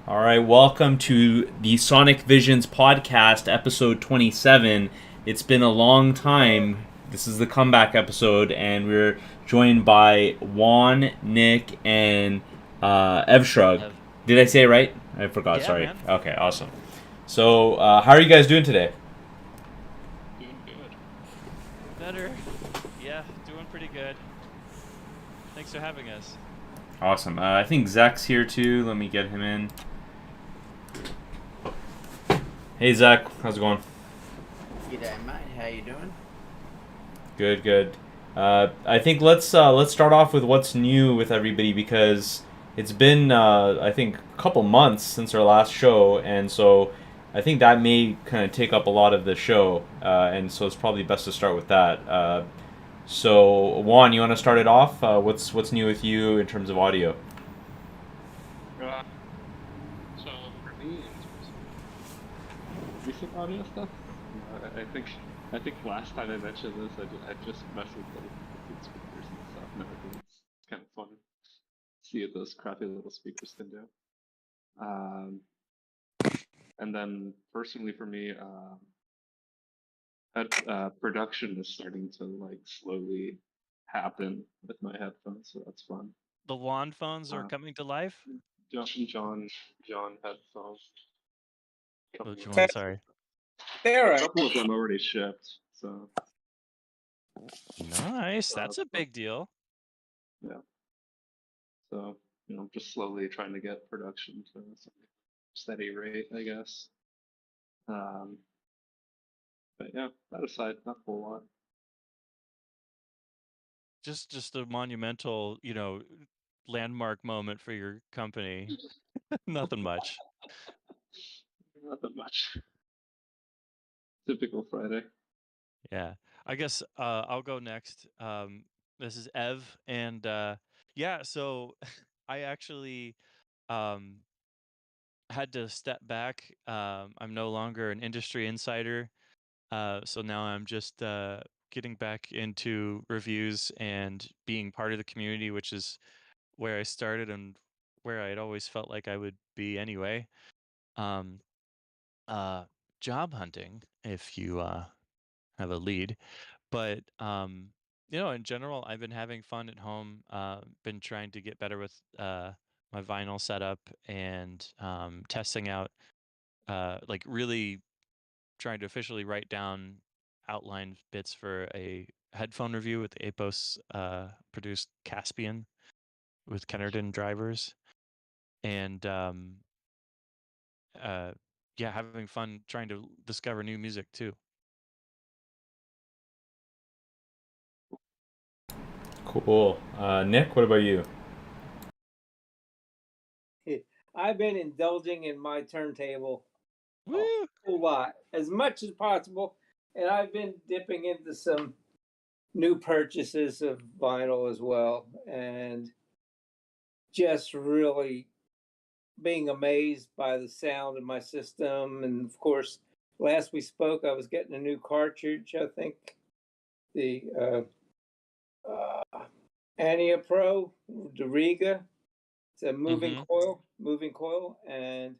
All right, welcome to the Sonic Visions podcast, episode 27. It's been a long time. This is the comeback episode, and we're joined by Juan, Nick, and Ev Shrug. Ev. Did I say it right? I forgot, Yeah, sorry. man. Okay, awesome. So, how are you guys doing today? Doing good. Better. Yeah, doing pretty good. Thanks for having us. Awesome. I think Zach's here too. Let me get him in. Hey, Zach. How's it going? G'day, mate. How you doing? Good, good. I think let's start off with what's new with everybody because it's been I think a couple months since our last show, and so I think that may kind of take up a lot of the show, and so it's probably best to start with that. So Juan, you want to start it off? What's new with you in terms of audio? Uh, so for me, in terms of recent audio stuff, I think last time I mentioned this, I just messed with the speakers and stuff, and everything. It's kind of fun to see what those crappy little speakers can do. Um, and then personally for me, production is starting to like slowly happen with my headphones, so that's fun. The lawn phones are Uh, coming to life. John headphones. Couple Which of one? them. Sorry. A There, couple of them already shipped, so Nice. That's that's a fun. big deal. Yeah. So just slowly trying to get production to some steady rate, I guess. Um, but yeah, that aside, not a whole lot. Just a monumental, landmark moment for your company. Nothing much. Not that much. Typical Friday. Yeah. I guess I'll go next. This is Ev, and yeah. So I actually um, had to step back. I'm no longer an industry insider. So now I'm just getting back into reviews and being part of the community, which is where I started and where I'd always felt like I would be anyway. Um, uh, Job hunting, if you have a lead. But in general, I've been having fun at home. Been trying to get better with my vinyl setup and testing out, like really trying to officially write down outline bits for a headphone review with the Apos produced Caspian with Kennerton drivers, and uh, yeah, having fun trying to discover new music too. Cool. Nick, what about you? I've been indulging in my turntable a Woo! whole lot, as much as possible, and I've been dipping into some new purchases of vinyl as well, and just really being amazed by the sound of my system. And of course, last we spoke, I was getting a new cartridge. I think the Ania Pro, the Riga. It's a Mm-hmm. moving coil, and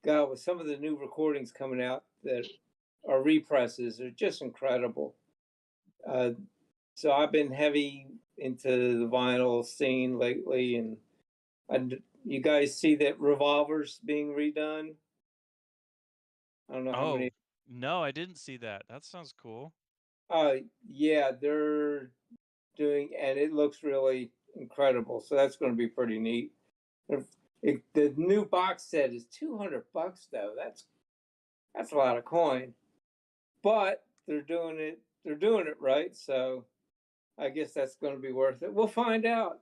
God, with some of the new recordings coming out that are represses are just incredible. Uh, so I've been heavy into the vinyl scene lately, and you guys see that Revolver's being redone. I don't know how Oh many. no, I didn't see that. That sounds cool. Yeah, they're doing, and it looks really incredible. So that's going to be pretty neat. The new box set is $200 though. That's a lot of coin, but They're doing it right. So I guess that's going to be worth it. We'll find out.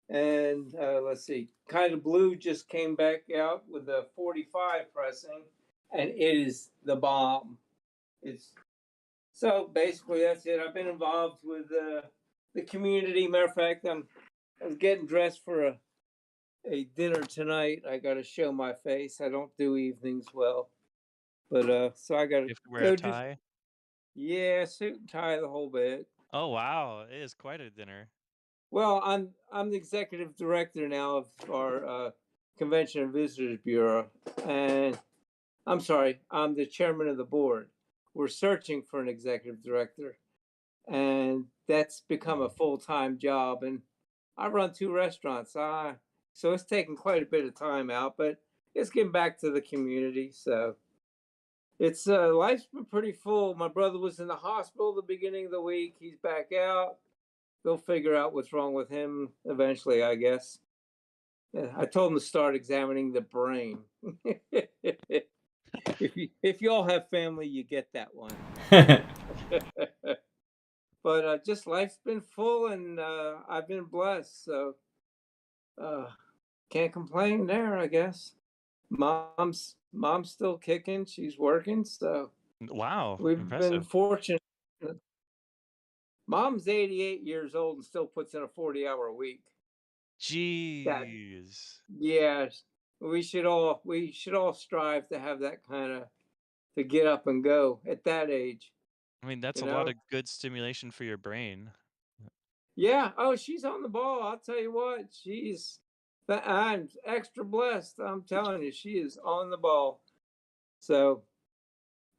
And let's see, Kind of Blue just came back out with a 45 pressing, and it is the bomb. It's so basically that's it. I've been involved with the community. Matter of fact, I was getting dressed for a dinner tonight. I got to show my face. I don't do evenings well, but so I got to You have to wear a go do. tie. Yeah, suit and tie the whole bit. Oh wow, it is quite a dinner. Well, I'm the executive director now of our Convention and Visitors Bureau, and I'm sorry, I'm the chairman of the board. We're searching for an executive director, and that's become a full-time job. And I run 2 restaurants, so it's taking quite a bit of time out, but it's getting back to the community. So it's life's been pretty full. My brother was in the hospital the beginning of the week. He's back out. They'll figure out what's wrong with him eventually, I guess. Yeah, I told him to start examining the brain. If you all have family, you get that one. But just life's been full, and I've been blessed, so can't complain there, I guess. Mom's still kicking. She's working, so Wow, we've been impressive. fortunate. Mom's 88 years old and still puts in a 40-hour week. That Jeez. Yeah, we should all strive to have that kind of to get up and go at that age. I mean, that's You a lot know? of good stimulation for your brain. Yeah. Oh, she's on the ball. I'll tell you what. I'm extra blessed. I'm telling you, she is on the ball. So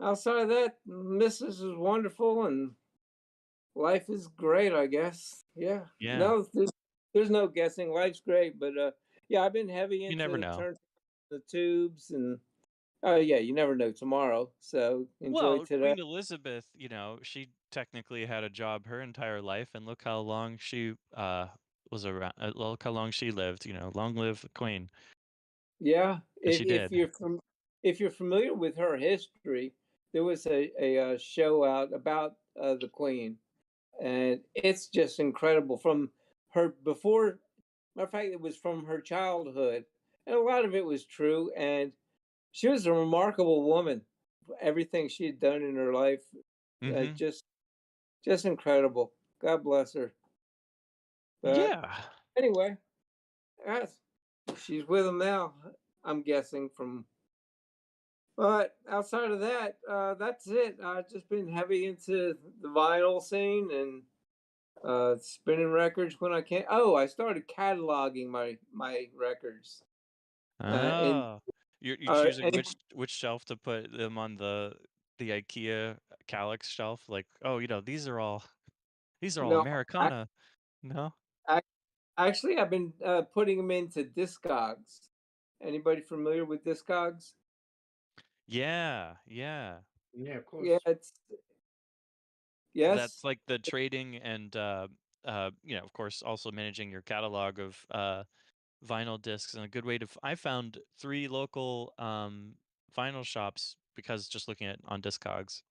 outside of that, Mrs. is wonderful and life is great, I guess. Yeah. Yeah. No, there's no guessing. Life's great, but yeah, I've been heavy You into never know. the tubes, and oh yeah, you never know tomorrow. So enjoy Well, today. Queen Elizabeth, she technically had a job her entire life, and look how long she was around. Look how long she lived. Long live the Queen. Yeah, And she did. if you're familiar with her history, there was a show out about the Queen, and it's just incredible from her before. Matter of fact, it was from her childhood, and a lot of it was true. And she was a remarkable woman. Everything she had done in her life, Hmm. just incredible. God bless her. But Yeah. anyway, yes, she's with him now. I'm guessing from. But outside of that, that's it. I've just been heavy into the vinyl scene and spinning records when I can. Oh, I started cataloging my records. And Oh, you're choosing any, which shelf to put them on the IKEA Kallax shelf. Like, oh, these are all no, I, Americana. No. I actually I've been putting them into Discogs. Anybody familiar with Discogs? Yeah, yeah. Yeah, of course. Yeah, it's yes. That's like the trading and of course, also managing your catalog of vinyl discs, and a good way to. I found 3 local vinyl shops because just looking at on Discogs.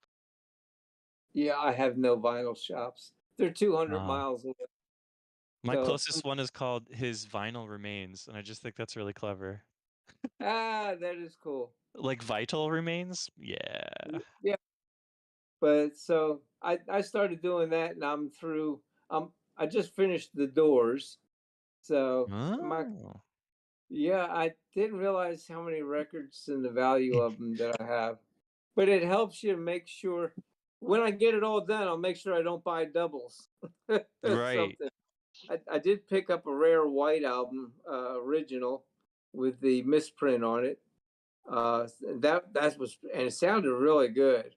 Yeah, I have no vinyl shops. They're 200 Oh. miles away. My So closest one is called His Vinyl Remains, and I just think that's really clever. that is cool. Like Vital Remains? Yeah. Yeah, but so I started doing that, and I'm through. I just finished The Doors, so my Oh. yeah, I didn't realize how many records and the value of them that I have. But it helps you make sure when I get it all done, I'll make sure I don't buy doubles. Right. Something. I did pick up a rare white album, original, with the misprint on it. That was, and it sounded really good.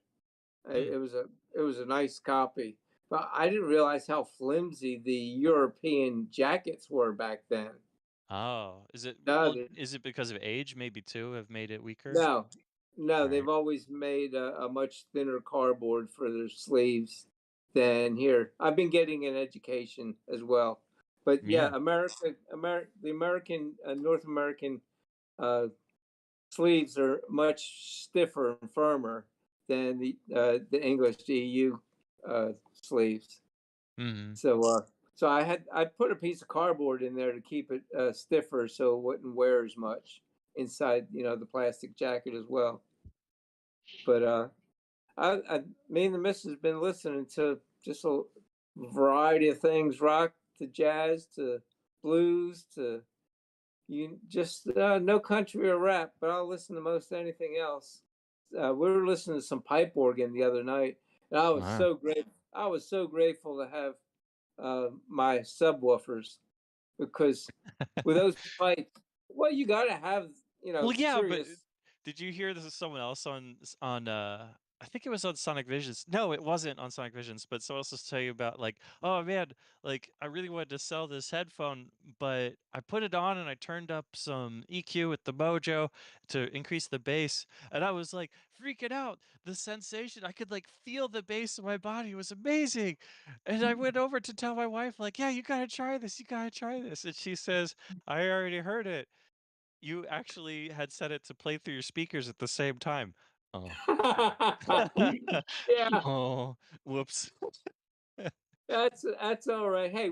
Hmm. It was a nice copy, but I didn't realize how flimsy the European jackets were back then. Oh, No, they- is it because of age maybe too have made it weaker? no, no, they've Right. always made a much thinner cardboard for their sleeves than here. I've been getting an education as well, but yeah, Yeah. The American, North American uh, sleeves are much stiffer and firmer than the English EU sleeves. Hmm. So I put a piece of cardboard in there to keep it stiffer so it wouldn't wear as much inside, the plastic jacket as well. But me and the missus have been listening to just a variety of things, rock to jazz to blues to you just no country or rap, but I'll listen to most anything else. We were listening to some pipe organ the other night, and I was Wow. so grateful. I was so grateful to have my subwoofers because with those pipes, Well, you got to have, Well, yeah, but serious. did you hear this is someone else on I think it was on Sonic Visions. No, it wasn't on Sonic Visions, but someone else was telling you about like, oh man, like I really wanted to sell this headphone, but I put it on and I turned up some EQ with the Mojo to increase the bass, and I was like freaking out. The sensation, I could like feel the bass in my body. It was amazing. And I went over to tell my wife, like, yeah, you gotta try this, you gotta try this. And she says, I already heard it. You actually had set it to play through your speakers at the same time. Oh. Yeah, Oh, whoops. that's all right. Hey,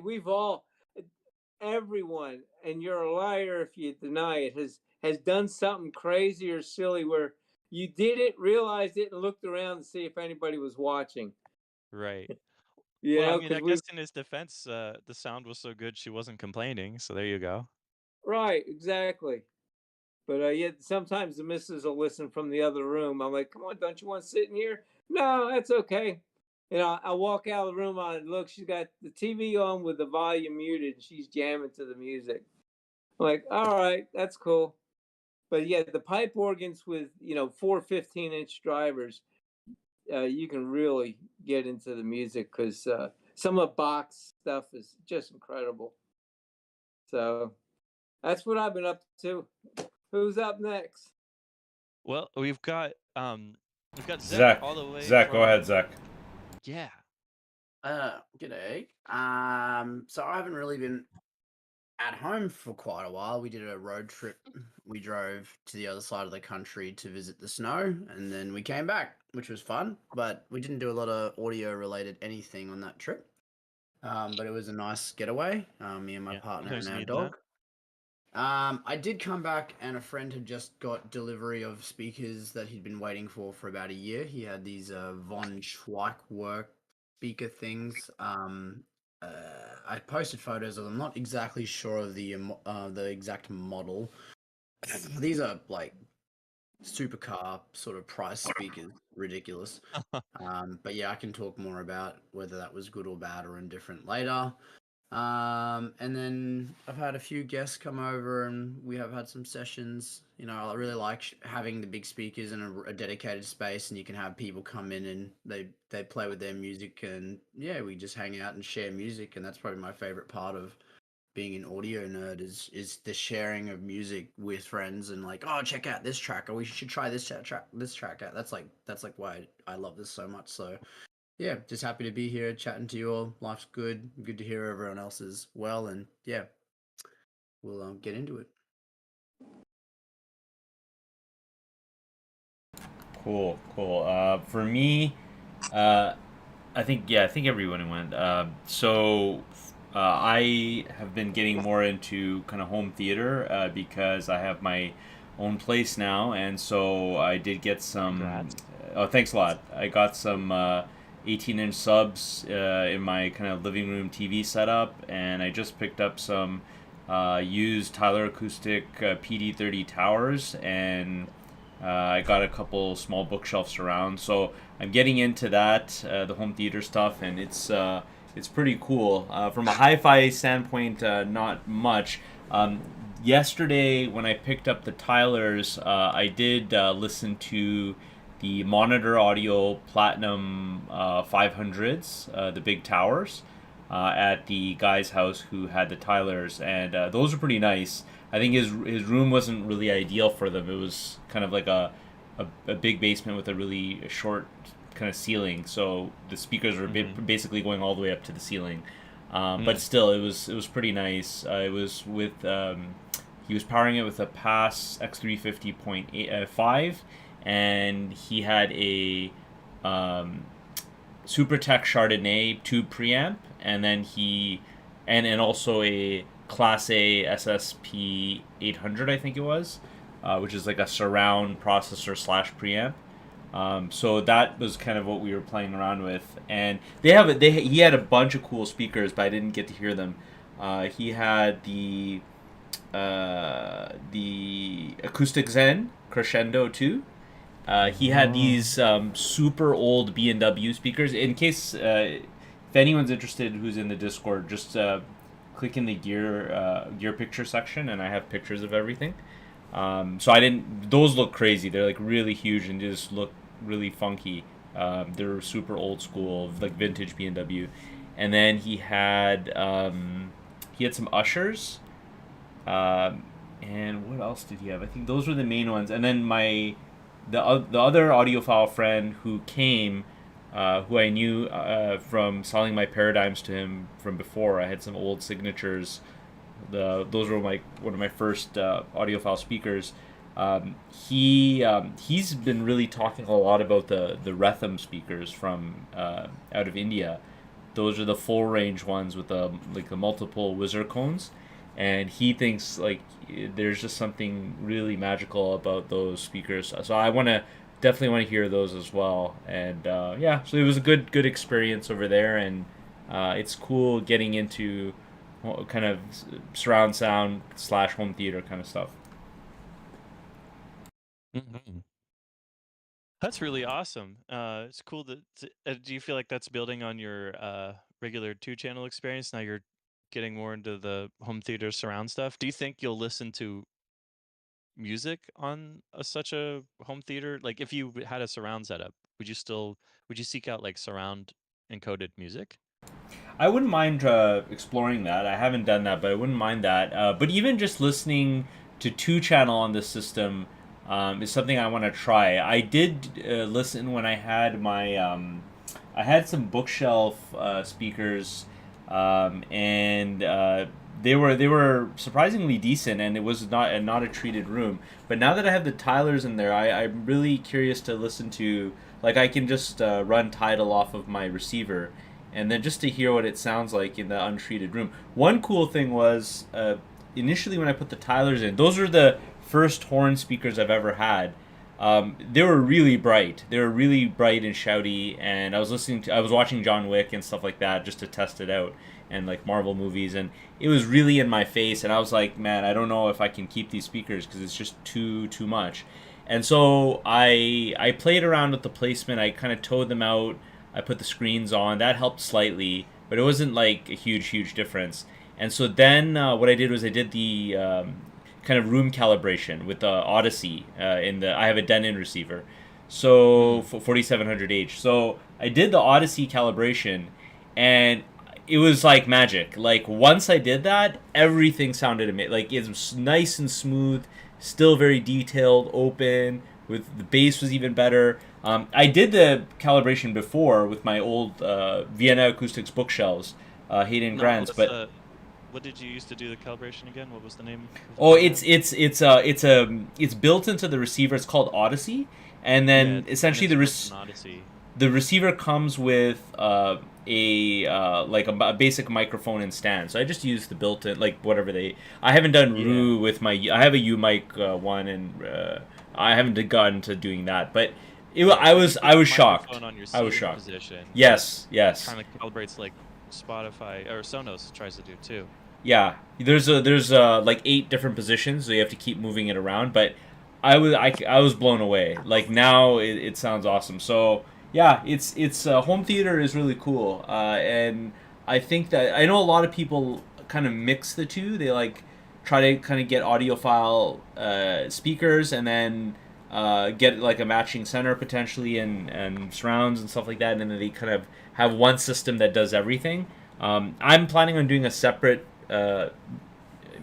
everyone, and you're a liar if you deny it, has done something crazy or silly where you did it, realized it, and looked around to see if anybody was watching. Right. You Well, I know, mean, I because we guess in his defense, the sound was so good she wasn't complaining, so there you go. right, exactly. But yet sometimes the missus will listen from the other room. I'm like, come on, don't you want to sit in here? No, that's okay. I walk out of the room on look, she's got the TV on with the volume muted and she's jamming to the music. I'm like, all right, that's cool. But yeah, the pipe organs with, 4 15-inch drivers, you can really get into the music because some of Bach's stuff is just incredible. So that's what I've been up to. Who's up next? Well, we've got Zach Zach. all the way Zach, go from- ahead, Zach. Yeah. G'day. So I haven't really been at home for quite a while. We did a road trip. We drove to the other side of the country to visit the snow, and then we came back, which was fun. But we didn't do a lot of audio-related anything on that trip. But it was a nice getaway. Me and my Yeah, partner sometimes and you our need dog. I did come back, and a friend had just got delivery of speakers that he'd been waiting for about a year. He had these Von Schweikwerk speaker things. I posted photos of them. Not exactly sure of the exact model. These are like supercar sort of price speakers, ridiculous. But yeah, I can talk more about whether that was good or bad or indifferent later. And then I've had a few guests come over and we have had some sessions. I really like having the big speakers in a dedicated space, and you can have people come in and they play with their music, and yeah, we just hang out and share music. And that's probably my favorite part of being an audio nerd is the sharing of music with friends, and like, oh, check out this track, or we should try this track out. That's like why I love this so much. So yeah, just happy to be here chatting to you all. Life's good. Good to hear everyone else as well. And yeah, we'll get into it. Cool. For me, I think everyone went. I have been getting more into kind of home theater because I have my own place now, and so I did get some. Congrats. Oh, thanks a lot. I got some 18-inch subs in my kind of living room TV setup, and I just picked up some used Tyler Acoustic PD30 towers, and I got a couple small bookshelves around. So I'm getting into that, the home theater stuff, and it's pretty cool. From a hi-fi standpoint, not much. Yesterday, when I picked up the Tylers, I did listen to the Monitor Audio Platinum 500s, the big towers, at the guy's house who had the Tylers, and those are pretty nice. I think his room wasn't really ideal for them. It was kind of like a big basement with a really short kind of ceiling, so the speakers were basically going all the way up to the ceiling. But still, it was pretty nice. It was with he was powering it with a Pass X350.5, and he had a SuperTech Chardonnay tube preamp, and then and also a Class A SSP 800, I think it was, which is like a surround processor / preamp. So that was kind of what we were playing around with, and he had a bunch of cool speakers, but I didn't get to hear them. He had the Acoustic Zen Crescendo 2. He had these super old B&W speakers. In case if anyone's interested who's in the Discord, just click in the gear picture section, and I have pictures of everything. So I didn't. Those look crazy. They're like really huge and just look really funky. They're super old school, like vintage B&W. And then he had some Ushers. And what else did he have? I think those were the main ones. And then the other audiophile friend who came, who I knew from selling my Paradigms to him from before. I had some old signatures. Those were one of my first audiophile speakers. He's been really talking a lot about the Retham speakers from out of India. Those are the full range ones with the multiple whizzer cones, and he thinks like there's just something really magical about those speakers. So I definitely want to hear those as well. And yeah, so it was a good experience over there, and it's cool getting into kind of surround sound / home theater kind of stuff. Mm-hmm. That's really awesome. It's cool that. Do you feel like that's building on your regular 2-channel experience? Now you're getting more into the home theater surround stuff. Do you think you'll listen to music on such a home theater? Like, if you had a surround setup, would you seek out like surround encoded music? I wouldn't mind exploring that. I haven't done that, but I wouldn't mind that. But even just listening to 2-channel on this system is something I want to try. I did listen when I had I had some bookshelf speakers, and they were surprisingly decent, and it was not a treated room. But now that I have the Tylers in there, I'm really curious to listen to. Like, I can just run Tidal off of my receiver, and then just to hear what it sounds like in the untreated room. One cool thing was, initially when I put the Tylers in, those are the first horn speakers I've ever had. They were really bright. They were really bright and shouty, and I was watching John Wick and stuff like that just to test it out, and like Marvel movies, and it was really in my face, and I was like, man, I don't know if I can keep these speakers because it's just too much. And so I played around with the placement. I kind of towed them out. I put the screens on. That helped slightly, but it wasn't like a huge difference. And so then what I did was I did the kind of room calibration with the Odyssey. I have a Denon receiver, so for 4700H. So I did the Odyssey calibration, and it was like magic. Like, once I did that, everything sounded amazing. Like, it was nice and smooth, still very detailed, open. With the bass was even better. I did the calibration before with my old Vienna Acoustics bookshelves, Hayden Grants, but what did you use to do the calibration again? What was the name? It's built into the receiver. It's called Odyssey, and then essentially the receiver comes with a basic microphone and stand. So I just use the built-in, like whatever I haven't done Rue with my. I have a U-mic one, and I haven't gotten to doing that, but. I was shocked. I was shocked. Position. Yes. Kind of calibrates like Spotify or Sonos tries to do too. Yeah, there's like 8 different positions, so you have to keep moving it around. But I was blown away. Like, now it sounds awesome. So yeah, it's home theater is really cool, and I think that I know a lot of people kind of mix the two. They like try to kind of get audiophile speakers and then. Get like a matching center potentially and surrounds and stuff like that, and then they kind of have one system that does everything. I'm planning on doing a separate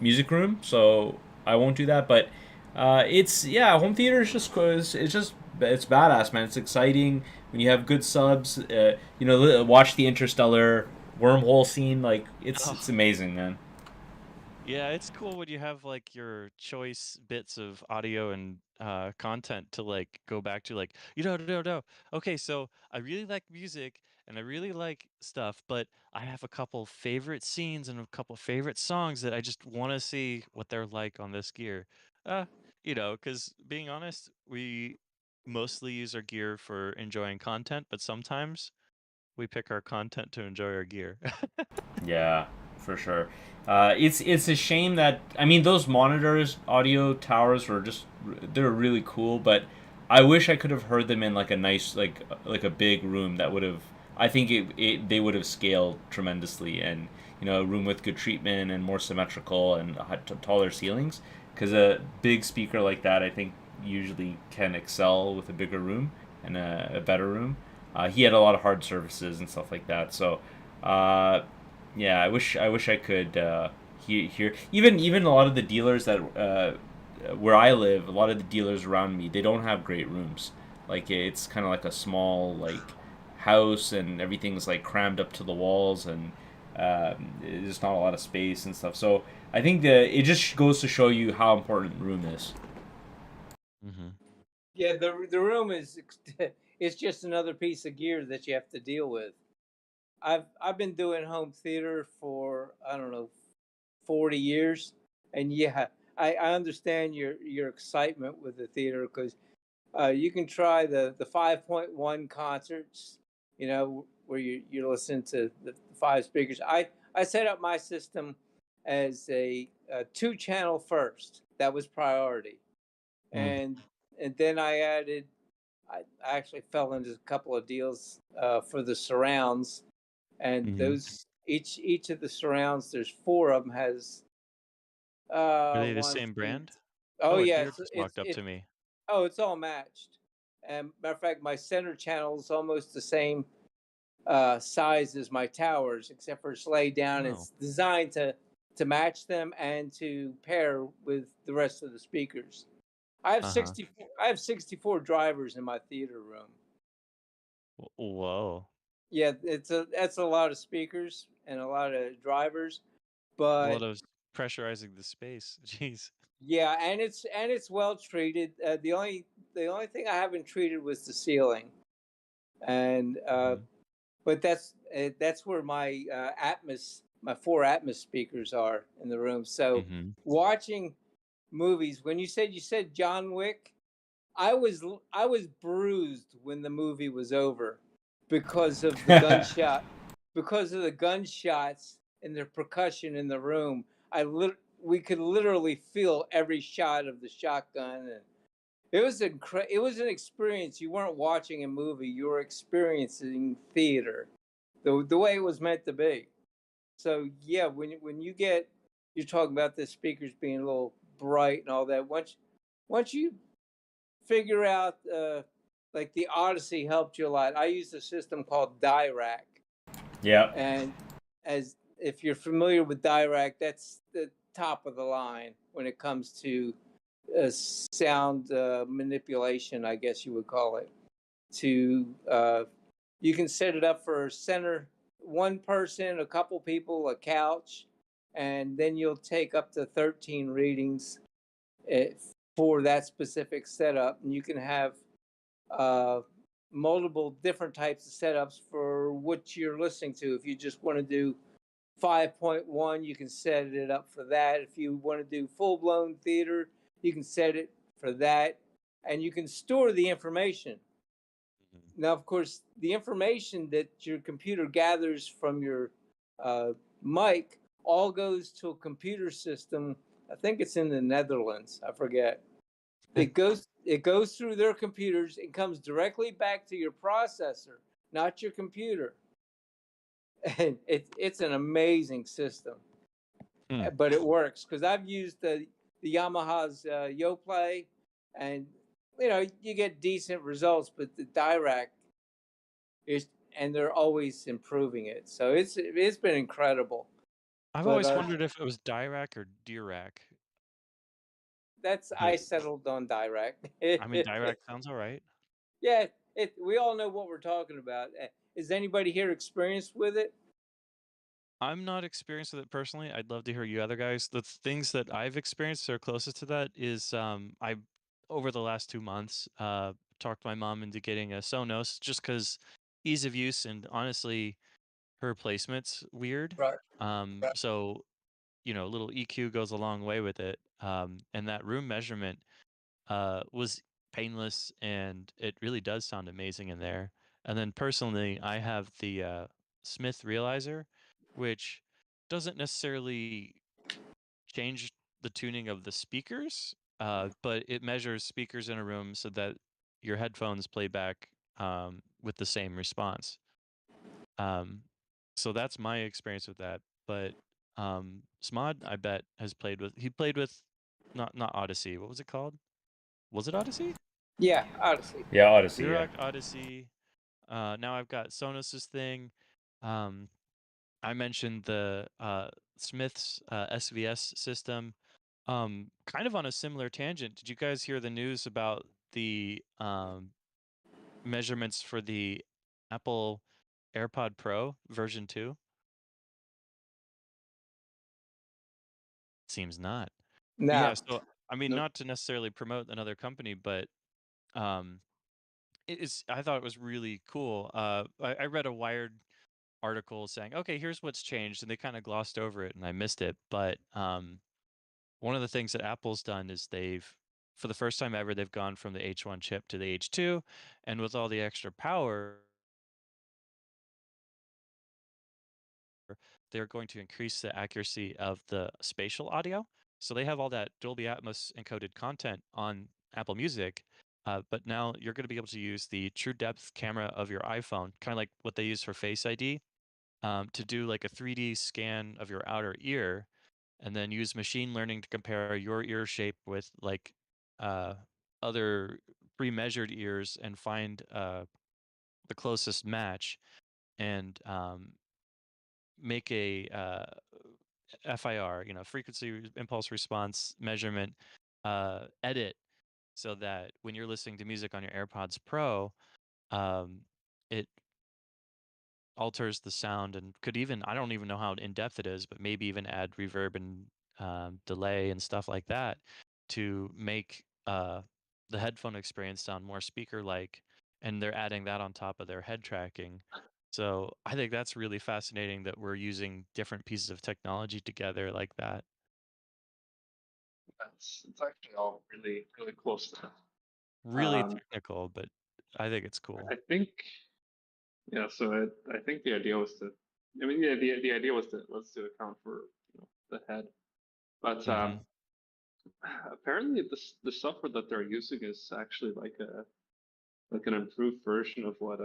music room, so I won't do that. But home theater is just it's badass, man. It's exciting when you have good subs. Watch the Interstellar wormhole scene. Like, it's amazing, man. Yeah, it's cool when you have like your choice bits of audio and content to like go back to, like, no. Okay, so I really like music and I really like stuff, but I have a couple favorite scenes and a couple favorite songs that I just want to see what they're like on this gear. Because being honest, we mostly use our gear for enjoying content, but sometimes we pick our content to enjoy our gear. Yeah, for sure. It's a shame that, I mean, those monitors, audio towers they're really cool, but I wish I could have heard them in like a nice, like a big room that would have, I think they would have scaled tremendously, and a room with good treatment and more symmetrical and taller ceilings. Because a big speaker like that, I think, usually can excel with a bigger room and a better room. He had a lot of hard surfaces and stuff like that. So, yeah, I wish I could hear even a lot of the dealers that where I live, a lot of the dealers around me, they don't have great rooms. Like it's kind of like a small house, and everything's like crammed up to the walls, and there's not a lot of space and stuff. So I think that it just goes to show you how important room is. Mm-hmm. Yeah, the room is it's just another piece of gear that you have to deal with. I've been doing home theater for, I don't know, 40 years, and yeah, I understand your excitement with the theater, because you can try the 5.1 concerts, where you're listening to the 5 speakers. I set up my system as a 2 channel first. That was priority, Mm. and then I added. I actually fell into a couple of deals for the surrounds, and Mm-hmm. those each of the surrounds, there's 4 of them, has Are they the one, same two. brand? Oh Oh, a yeah, deer just walked up to me. oh, it's all matched. And matter of fact, my center channel is almost the same size as my towers, except for it's laid down. Oh. It's designed to match them and to pair with the rest of the speakers. I have Uh-huh. 64 drivers in my theater room. Whoa. Yeah, that's a lot of speakers and a lot of drivers, A but lot of pressurizing the space. Jeez. yeah, and it's well treated. The only thing I haven't treated was the ceiling, and Mhm. but that's where my my 4 Atmos speakers are in the room. So Mhm. watching movies, when you said John Wick, I was bruised when the movie was over because of the gunshot, because of the gunshots and the percussion in the room. We could literally feel every shot of the shotgun, and it was an experience. You weren't watching a movie; you were experiencing theater, the way it was meant to be. So yeah, when you're talking about the speakers being a little bright and all that. Once you figure out, like the Odyssey helped you a lot. I use a system called Dirac, Yeah. and as if you're familiar with Dirac, that's the top of the line when it comes to sound manipulation, I guess you would call it. To You can set it up for center, one person, a couple people, a couch, and then you'll take up to 13 readings uh, for that specific setup, and you can have uh, multiple different types of setups for what you're listening to. If you just want to do 5.1, you can set it up for that. If you want to do full blown theater, you can set it for that, and you can store the information. Mhm. Now, of course, the information that your computer gathers from your mic all goes to a computer system. I think it's in the Netherlands. I forget. It goes through their computers and comes directly back to your processor, not your computer. And it's an amazing system, Hmm. but it works because I've used the Yamaha's YoPlay, and you get decent results, but the Dirac is, and they're always improving it. So it's been incredible. I've But always wondered if it was Dirac or Dirac. I But settled on Dirac. I mean, Dirac sounds all right. Yeah, we all know what we're talking about. Is anybody here experienced with it? I'm not experienced with it personally. I'd love to hear you other guys. The things that I've experienced that are closest to that is I over the last 2 months talked my mom into getting a Sonos just because ease of use, and honestly her placement's weird. Right. So a little EQ goes a long way with it. And that room measurement was painless, and it really does sound amazing in there. And then personally, I have the Smith Realizer, which doesn't necessarily change the tuning of the speakers, but it measures speakers in a room so that your headphones play back with the same response. Um, so that's my experience with that. but Smod, I bet, has played with. He played with, not Odyssey. What was it called? Was it Odyssey? Yeah, Odyssey. Yeah, Odyssey. Xerox Odyssey. Now I've got Sonos's thing. I mentioned the Smith's SVS system. Kind of on a similar tangent. Did you guys hear the news about the measurements for the Apple AirPod Pro version 2? Seems not. No. Yeah, so I mean, Nope. not to necessarily promote another company, but I thought it was really cool. I read a Wired article saying, okay, here's what's changed, and they kind of glossed over it, and I missed it. But one of the things that Apple's done is for the first time ever, they've gone from the H1 chip to the H2, and with all the extra power, they're going to increase the accuracy of the spatial audio. So they have all that Dolby Atmos encoded content on Apple Music, but now you're going to be able to use the true depth camera of your iPhone, kind of like what they use for Face ID, to do like a 3D scan of your outer ear, and then use machine learning to compare your ear shape with like other pre-measured ears and find the closest match, and make a FIR, frequency impulse response measurement edit, so that when you're listening to music on your AirPods Pro, it alters the sound and could even, I don't even know how in depth it is, but maybe even add reverb and delay and stuff like that to make the headphone experience sound more speaker like. And they're adding that on top of their head tracking. So I think that's really fascinating that we're using different pieces of technology together like that. It's actually all really really close to that. Really technical, but I think it's cool. I think, yeah. So I think the idea was to, I mean, yeah, the idea was to account for the head, but Mhm. apparently the software that they're using is actually like an improved version of what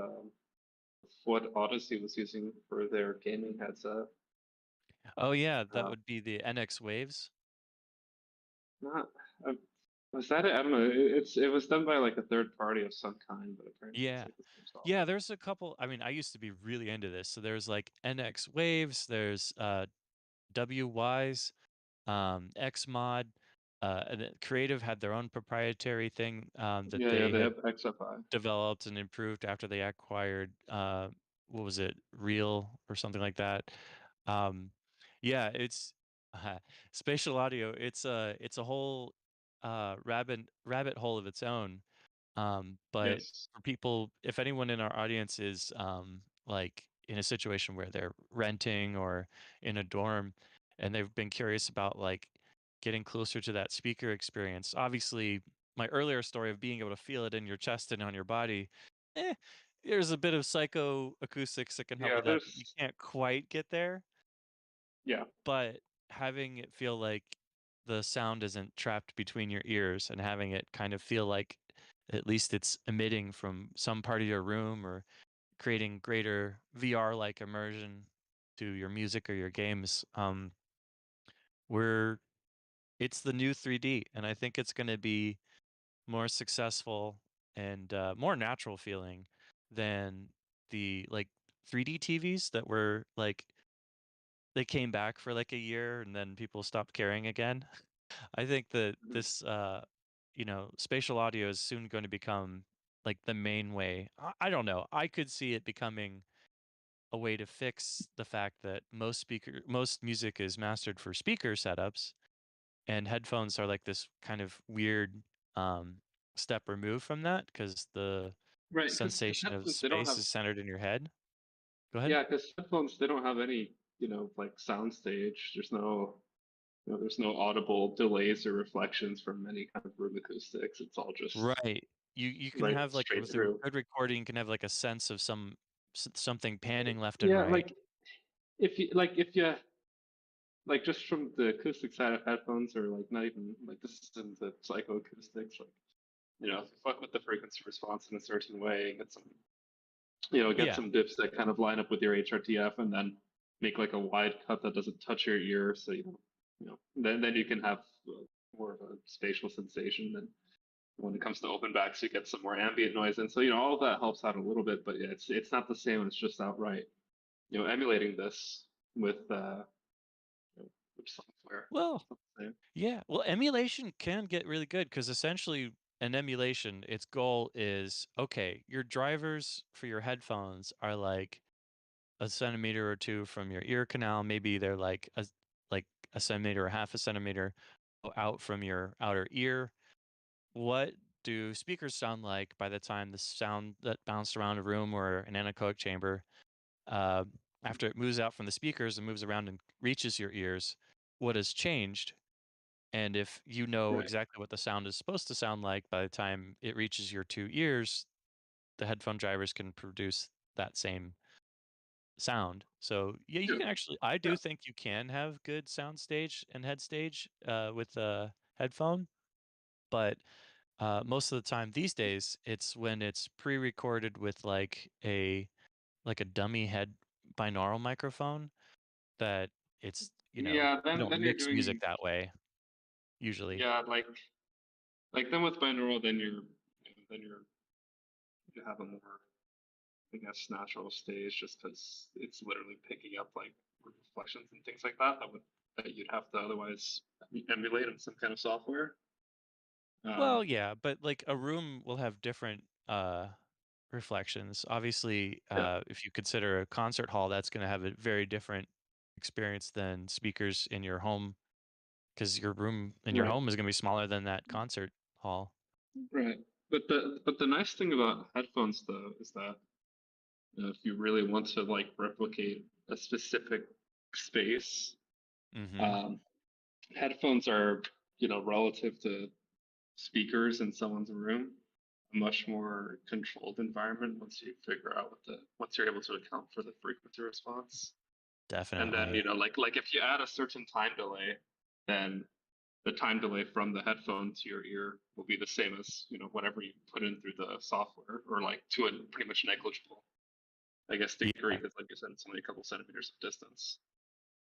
Odyssey was using for their gaming headset. Oh yeah, that Uh, would be the NX Waves. Not uh, was that it? I don't know. It was done by like a third party of some kind, but apparently it's Yeah. like the same Yeah, software. there's a couple. I mean, I used to be really into this. So there's like NX Waves, there's WWise, Xmod, and then Creative had their own proprietary thing that Yeah, they they had have XFI. developed and improved after they acquired what was it, Real or something like that. Yeah, it's spatial audio. It's a whole rabbit hole of its own. But Yes. for people, if anyone in our audience is like in a situation where they're renting or in a dorm, and they've been curious about like getting closer to that speaker experience, obviously my earlier story of being able to feel it in your chest and on your body, eh, there's a bit of psycho acoustics that can help Yeah, with that, but you there's can't quite get there. yeah. But having it feel like the sound isn't trapped between your ears, and having it kind of feel like at least it's emitting from some part of your room, or creating greater VR-like immersion to your music or your games, we're it's the new 3D, and I think it's going to be more successful and more natural feeling than the like 3D TVs that were like they came back for like a year and then people stopped caring again. I think that Mhm. this spatial audio is soon going to become like the main way. I don't know. I could see it becoming a way to fix the fact that most music is mastered for speaker setups, and headphones are like this kind of weird um step removed from that because the Right, because sensation of headphones they don't space have, is centered in your head. Go ahead. yeah, because headphones they don't have any like sound stage. There's no audible delays or reflections from any kind of room acoustics. It's all just Right. You can right have like straight with a through. good recording, you can have like a sense of something panning left and Yeah, right. like if you like just from the acoustic side of headphones, or like not even like this isn't the psychoacoustics, like if you fuck with the frequency response in a certain way, get some Yeah. dips that kind of line up with your HRTF, and then make like a wide cut that doesn't touch your ear, so then you can have more of a spatial sensation. And when it comes to open backs, you get some more ambient noise, and so all of that helps out a little bit. But yeah, it's not the same. It's just outright emulating this with with software. Well, It's not the same. yeah. Well, emulation can get really good because essentially an emulation, its goal is okay, your drivers for your headphones are like a centimeter or two from your ear canal. Maybe they're like a centimeter or half a centimeter out from your outer ear. What do speakers sound like by the time the sound that bounced around a room or an anechoic chamber, uh, after it moves out from the speakers and moves around and reaches your ears? What has changed? And if you know Right. exactly what the sound is supposed to sound like by the time it reaches your two ears, the headphone drivers can produce that same sound. So yeah, you Yeah. can actually. I Yeah. do think you can have good sound stage and head stage with a headphone, but most of the time these days, it's when it's pre-recorded with like a dummy head binaural microphone that it's Yeah. you Then don't you're mix music doing that way usually. yeah like then with binaural, then you have a more, I guess, natural stage, just because it's literally picking up like reflections and things like that you'd have to otherwise emulate in some kind of software. Well, Um, yeah, but like a room will have different reflections. Obviously, yeah, if you consider a concert hall, that's going to have a very different experience than speakers in your home because your room in your right, home is going to be smaller than that concert hall. right. But the nice thing about headphones though is that if you really want to like replicate a specific space, Mm-hmm. um, headphones are relative to speakers in someone's room, a much more controlled environment once you figure out once you're able to account for the frequency response. And then, Definitely. like if you add a certain time delay, then the time delay from the headphone to your ear will be the same as, whatever you put in through the software, or like to a pretty much negligible, I guess, degree, Yeah, because like you said, it's only a couple centimeters of distance.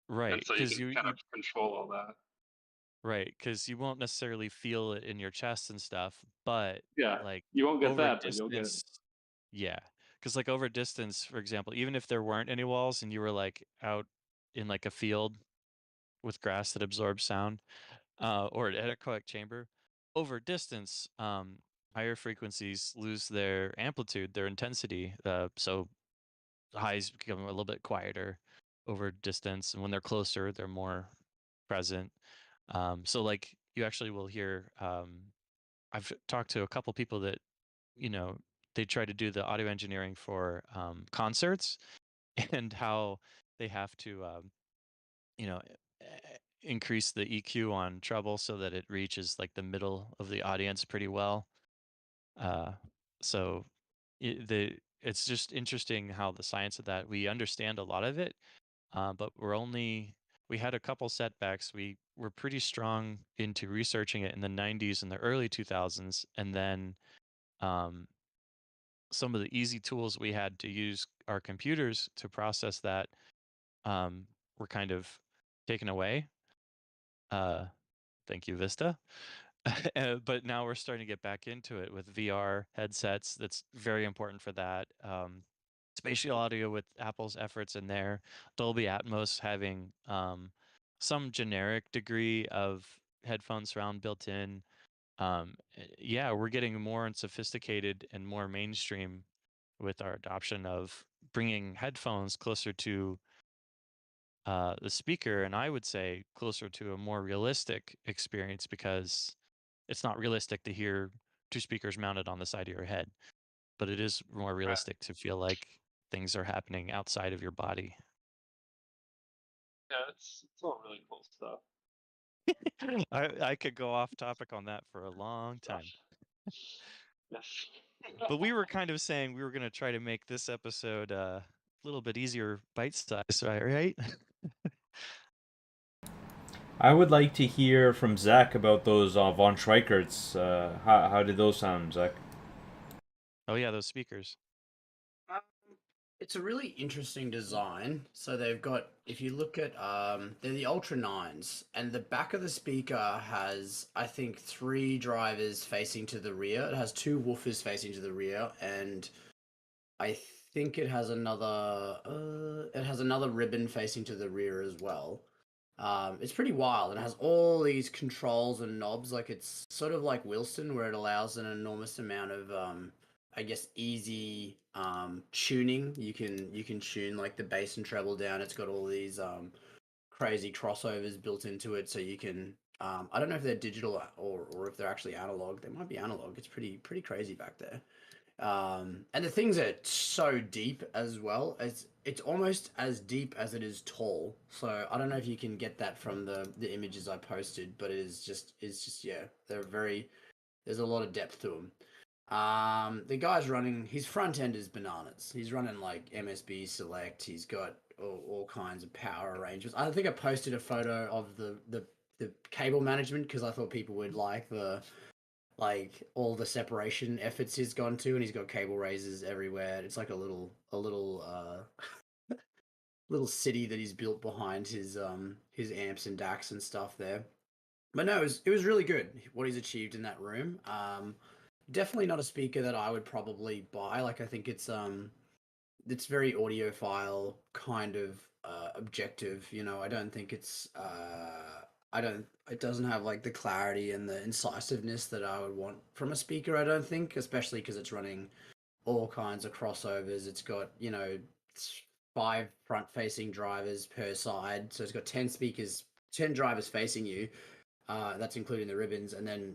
And right. so you Because can kind of control all that. right, because you won't necessarily feel it in your chest and stuff, but Yeah. like You won't get over that, but you'll get distance, yeah. Because like over distance, for example, even if there weren't any walls and you were like out in like a field with grass that absorbs sound, or an anechoic chamber, over distance, higher frequencies lose their amplitude, their intensity. So the highs become a little bit quieter over distance, and when they're closer, they're more present. So like you actually will hear. I've talked to a couple people that you know they try to do the audio engineering for concerts and how they have to you know e- increase the EQ on treble so that it reaches like the middle of the audience pretty well. Uh, so it's just interesting how the science of that we understand a lot of it, but we had a couple setbacks. We were pretty strong into researching it in the 90s and the early 2000s, and then um, some of the easy tools we had to use our computers to process that were kind of taken away. Uh, Thank you, Vista. But now we're starting to get back into it with VR headsets. That's very important for that. Spatial audio with Apple's efforts in there. Dolby Atmos having some generic degree of headphone surround built in. Yeah, we're getting more and sophisticated and more mainstream with our adoption of bringing headphones closer to the speaker, and I would say closer to a more realistic experience because it's not realistic to hear two speakers mounted on the side of your head, but it is more right. realistic to feel like things are happening outside of your body. Yeah, it's all really cool stuff. I could go off topic on that for a long time. Yes. But we were kind of saying we were going to try to make this episode a little bit easier bite size, right? I would like to hear from Zach about those von Schweikerts. How did those sound, Zach? Oh yeah, those speakers. Um, It's a really interesting design. So they've got, if you look at, they're the Ultra 9s, and the back of the speaker has, I think, 3 drivers facing to the rear. It has 2 woofers facing to the rear, and I think it has another ribbon facing to the rear as well. It's pretty wild, and it has all these controls and knobs. Like, it's sort of like Wilson, where it allows an enormous amount of I guess easy tuning. You can tune like the bass and treble down. It's got all these crazy crossovers built into it, so you can I don't know if they're digital or if they're actually analog. They might be analog. It's pretty crazy back there. And the things are so deep as well. It's almost as deep as it is tall. So I don't know if you can get that from the images I posted, but it's just yeah, they're very, there's a lot of depth to them. The guy's running, his front end is bananas. He's running like MSB Select. He's got all kinds of power arrangements. I think I posted a photo of the cable management because I thought people would like all the separation efforts he's gone to, and he's got cable raisers everywhere. It's like a little little city that he's built behind his amps and DACs and stuff there. But no, it was really good what he's achieved in that room. Definitely not a speaker that I would probably buy. Like, I think it's very audiophile kind of objective. You know, I don't think it's it doesn't have like the clarity and the incisiveness that I would want from a speaker, I don't think, especially because it's running all kinds of crossovers. It's got, 5 front facing drivers per side. So it's got 10 speakers, 10 drivers facing you. That's including the ribbons, and then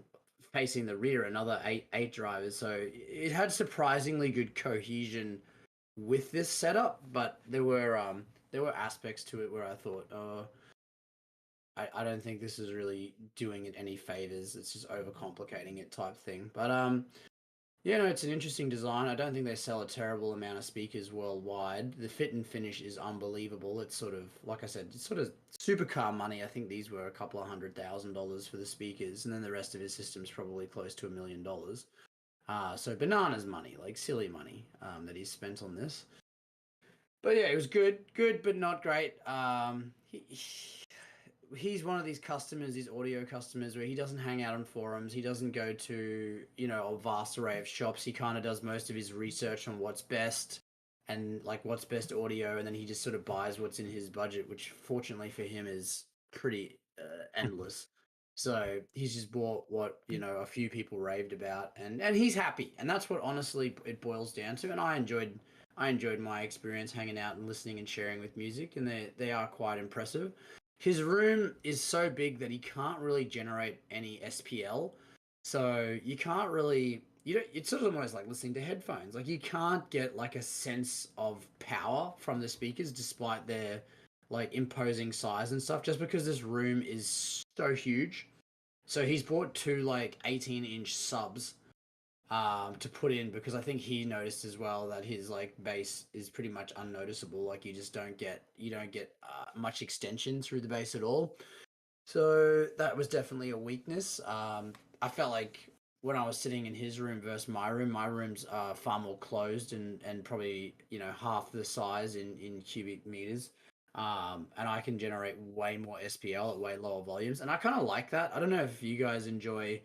facing the rear, another eight drivers. So it had surprisingly good cohesion with this setup, but there were aspects to it where I thought, I don't think this is really doing it any favors. It's just overcomplicating it type thing. But it's an interesting design. I don't think they sell a terrible amount of speakers worldwide. The fit and finish is unbelievable. It's sort of, like I said, it's sort of supercar money. I think these were a couple of $100,000 for the speakers, and then the rest of his system's probably close to $1 million. So bananas money, like silly money, that he's spent on this. But yeah, it was good, but not great. He's one of these customers, these audio customers, where he doesn't hang out on forums. He doesn't go to, a vast array of shops. He kind of does most of his research on what's best and like what's best audio, and then he just sort of buys what's in his budget, which fortunately for him is pretty endless. So he's just bought what, a few people raved about, and he's happy. And that's what honestly it boils down to. And I enjoyed my experience hanging out and listening and sharing with music, and they are quite impressive. His room is so big that he can't really generate any SPL. So you can't really, it's sort of almost like listening to headphones. Like, you can't get like a sense of power from the speakers despite their like imposing size and stuff, just because this room is so huge. So he's bought 2 like 18-inch subs to put in, because I think he noticed as well that his like bass is pretty much unnoticeable. Like, you don't get much extension through the bass at all. So that was definitely a weakness. I felt like when I was sitting in his room versus my room's far more closed and probably half the size in cubic meters. And I can generate way more SPL at way lower volumes, and I kind of like that. I don't know if you guys enjoy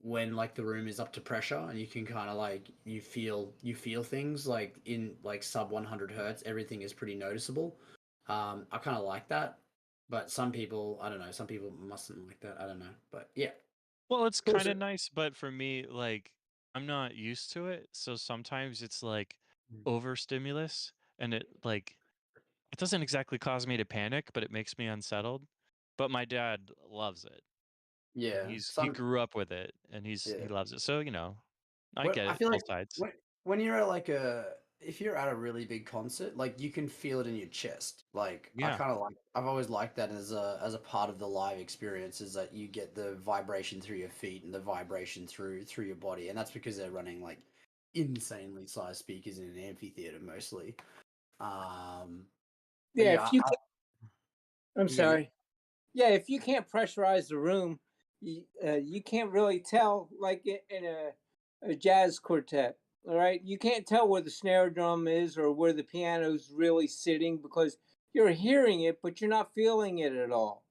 when like the room is up to pressure and you can kind of like you feel things like in like sub 100 hertz. Everything is pretty noticeable. I kind of like that, but some people, I don't know, some people mustn't like that. I don't know, but yeah. Well, it's Cool, kind so- of nice, but for me, like, I'm not used to it, so sometimes it's like overstimulus, and it doesn't exactly cause me to panic, but it makes me unsettled. But my dad loves it. Yeah, He grew up with it, and he Yeah. loves it. So I Well, get I it, feel both like sides. when you're at if you're at a really big concert, like, you can feel it in your chest. Like, Yeah. I've always liked that as a part of the live experience, is that you get the vibration through your feet and the vibration through your body, and that's because they're running like insanely sized speakers in an amphitheater mostly. But Yeah, if you can, I'm Yeah, sorry. Yeah, if you can't pressurize the room, you can't really tell, like in a jazz quartet. All right, you can't tell where the snare drum is or where the piano's really sitting because you're hearing it, but you're not feeling it at all.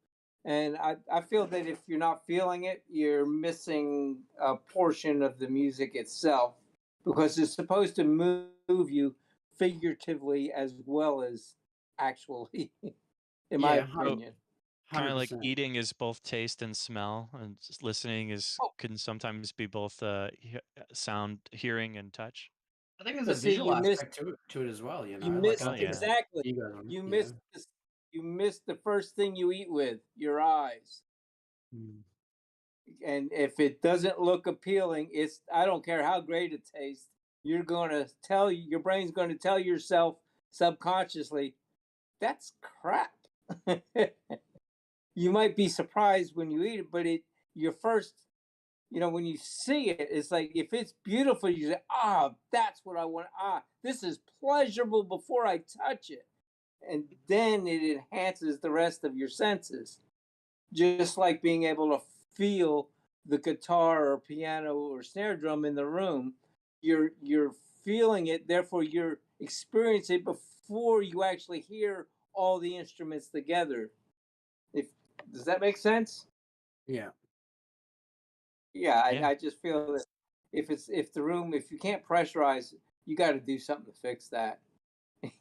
And I feel that if you're not feeling it, you're missing a portion of the music itself because it's supposed to move you figuratively as well as actually, in my Yeah, So opinion. kind of like 100%. eating is both taste and smell, and listening is Oh, can sometimes be both sound, hearing, and touch. I think there's a but see, visual aspect to it as well. you Like missed Oh I think yeah. exactly. you guys, You yeah. missed this. You missed the first thing you eat with your eyes. Mm. And if it doesn't look appealing, it's I don't care how great it tastes, you're going to tell your brain's going to tell yourself subconsciously that's crap. You might be surprised when you eat it, but your first, when you see it, it's like if it's beautiful, you say, that's what I want. This is pleasurable before I touch it, and then it enhances the rest of your senses, just like being able to feel the guitar or piano or snare drum in the room. You're feeling it, therefore you're experiencing it before you actually hear all the instruments together. If Does that make sense? Yeah. Yeah, Yeah. I just feel that if you can't pressurize, you got to do something to fix that.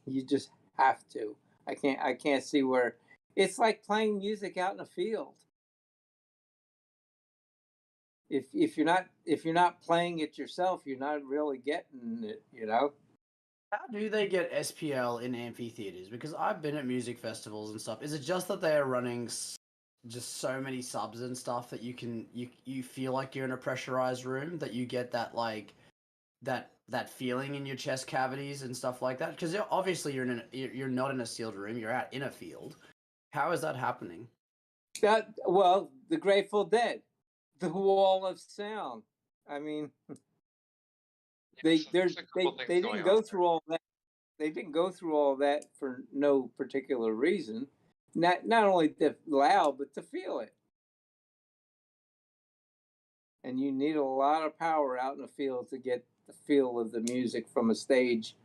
You just have to. I can't see where it's like playing music out in a field. If you're not playing it yourself, you're not really getting it. How do they get SPL in amphitheaters? Because I've been at music festivals and stuff. Is it just that they are running just so many subs and stuff that you feel like you're in a pressurized room, that you get that like that feeling in your chest cavities and stuff like that? Because obviously you're not in a sealed room. You're out in a field. How is that happening? Well, the Grateful Dead, the Wall of Sound. I mean, Yeah, so there's a couple things they going didn't on go there. through all that. They didn't go through all that for no particular reason. Not only to loud, but to feel it. And you need a lot of power out in the field to get the feel of the music from a stage.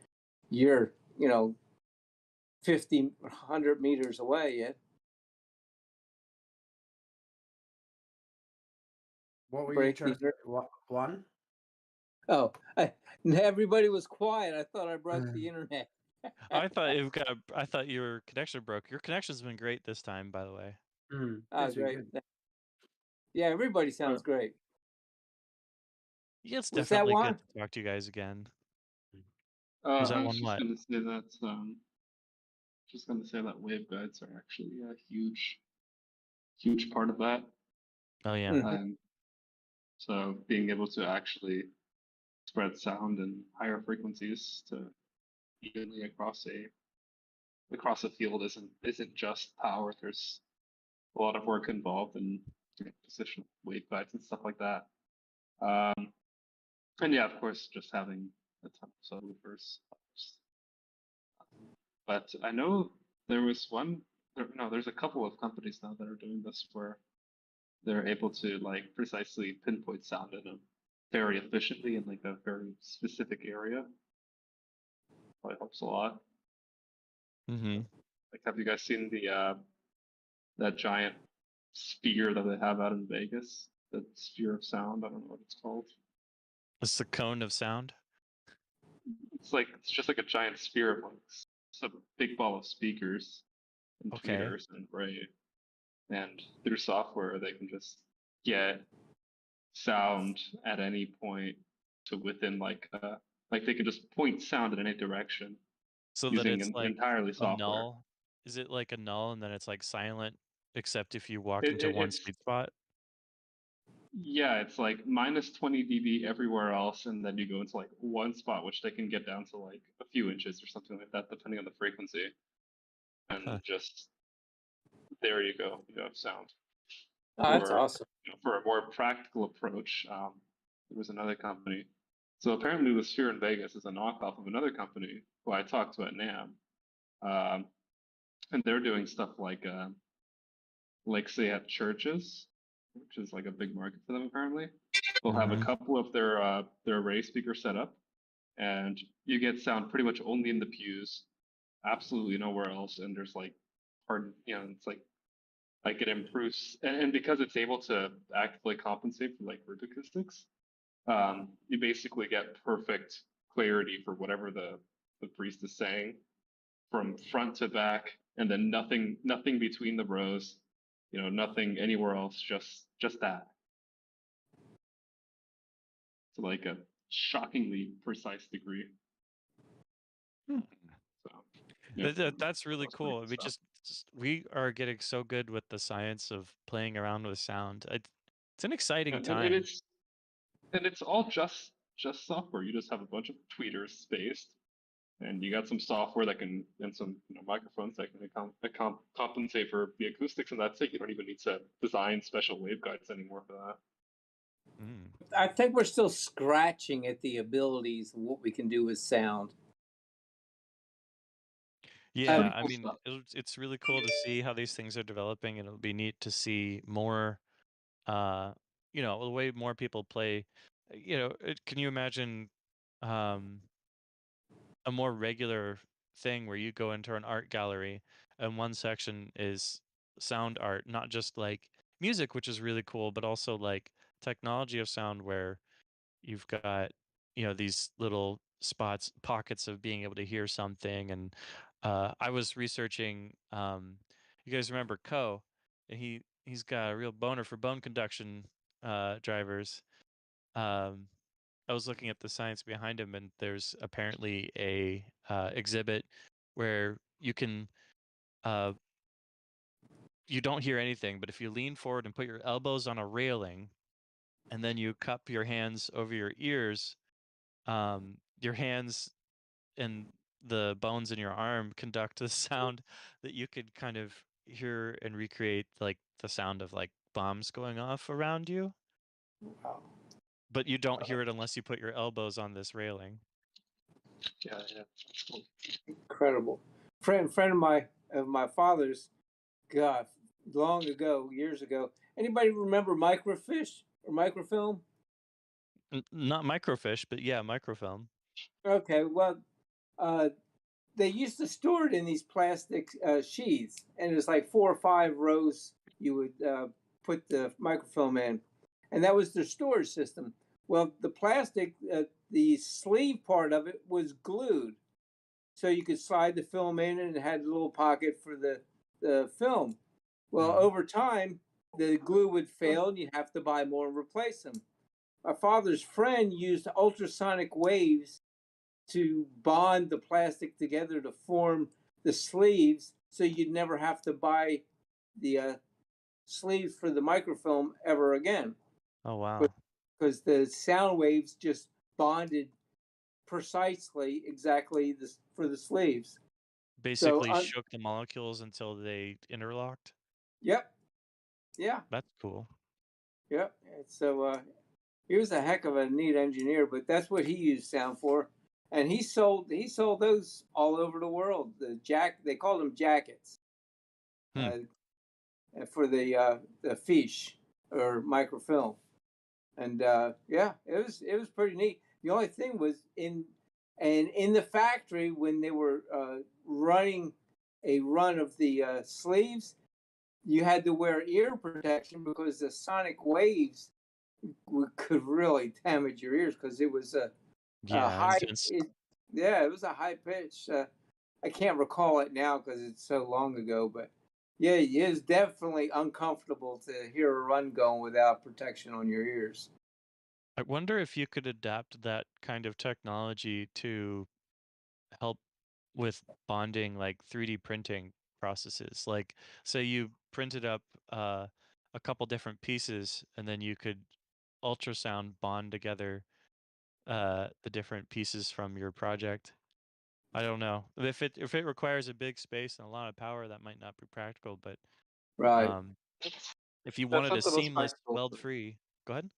You're 50, 100 meters away. Yeah. What were you Break trying the to say? What one? Oh, everybody was quiet. I thought I broke the internet. I thought your connection broke. Your connection's been great this time, by the way. Oh, It's been great. good. Yeah, everybody sounds But great. Yeah, it's Was that definitely good one? to talk to you guys again. Was I that was one just what? gonna say that waveguides are actually a huge part of that. Oh yeah. Mhm. So being able to actually spread sound and higher frequencies to evenly across a field isn't just power. There's a lot of work involved in position waveguides and stuff like that. And yeah, of course, just having a ton of subwoofers helps. But I know there was one. No, there's a couple of companies now that are doing this where they're able to like precisely pinpoint sound in a very efficiently in like a very specific area. Probably helps a lot. Mm-hmm. Like, have you guys seen the that giant sphere that they have out in Vegas? The sphere of sound. I don't know what it's called. It's the cone of sound. It's just like a giant sphere of like it's a big ball of speakers and Okay. tweeters and array. And through software, they can just get sound at any point to within like they can just point sound in any direction So that using it's like entirely a software. null. Is it like a null and then it's like silent except if you walk It, into it, one it's sweet spot? yeah, it's like minus 20 dB everywhere else, and then you go into like one spot, which they can get down to like a few inches or something like that, depending on the frequency. Huh. And just there you go, you have sound. Oh, that's Or awesome. for a more practical approach, there was another company. So apparently, the Sphere in Vegas is a knockoff of another company who I talked to at NAMM, and they're doing stuff like say at churches, which is like a big market for them. Apparently, they'll have a Mm-hmm. couple of their array speakers set up, and you get sound pretty much only in the pews, absolutely nowhere else. And there's like it's like it improves, and because it's able to actively compensate for like root acoustics, you basically get perfect clarity for whatever the priest is saying from front to back, and then nothing between the rows, nothing anywhere else, just that. To like a shockingly precise degree. Hmm. So yeah, That's really that's pretty cool. good We stuff. we are getting so good with the science of playing around with sound. It's an exciting And time. it's all just software. You just have a bunch of tweeters spaced, and you got some software that can, and some microphones that can compensate for the acoustics, and that's it. You don't even need to design special waveguides anymore for that. Mm. I think we're still scratching at the abilities of what we can do with sound. Yeah, I Cool mean, stuff. it's really cool to see how these things are developing, and it'll be neat to see more, the way more people play. Can you imagine um, a more regular thing where you go into an art gallery and one section is sound art, not just like music, which is really cool, but also like technology of sound where you've got these little pockets of being able to hear something. And I was researching, you guys remember Ko, and he's got a real boner for bone conduction drivers. um, I was looking at the science behind him, and there's apparently a exhibit where uh, you don't hear anything, but if you lean forward and put your elbows on a railing and then you cup your hands over your ears, your hands and the bones in your arm conduct the sound that you could kind of hear and recreate, like the sound of like bombs going off around you, Wow. but you don't hear it unless you put your elbows on this railing. Yeah, yeah. Cool. Incredible. Friend of my father's, God, long ago, years ago. Anybody remember microfiche or microfilm? Not microfiche, but yeah, microfilm. Okay, well, uh, they used to store it in these plastic sheaths, and it's like 4 or 5 rows you would put the microfilm in, and that was their storage system. Well, the plastic, the sleeve part of it was glued, so you could slide the film in, and it had a little pocket for the film. Well, over time, the glue would fail, and you'd have to buy more and replace them. My father's friend used ultrasonic waves to bond the plastic together to form the sleeves, so you'd never have to buy the sleeves for the microfilm ever again. Oh wow. Because the sound waves just bonded precisely exactly for the sleeves. Basically shook the molecules until they interlocked. Yep. Yeah. That's cool. Yep. And so he was a heck of a neat engineer, but that's what he used sound for. And he sold those all over the world. They called them jackets. For the fiche or microfilm. And yeah, it was pretty neat. The only thing was in the factory when they were running a run of the sleeves, you had to wear ear protection because the sonic waves could really damage your ears because it was a high. It was a high pitch. I can't recall it now because it's so long ago, but yeah, it is definitely uncomfortable to hear a run going without protection on your ears. I wonder if you could adapt that kind of technology to help with bonding, like 3D printing processes. Like, say you printed up a couple different pieces, and then you could ultrasound bond together the different pieces from your project. I don't know if it requires a big space and a lot of power, that might not be practical. But Right. if you That's wanted not a the most seamless practical. weld free, go ahead.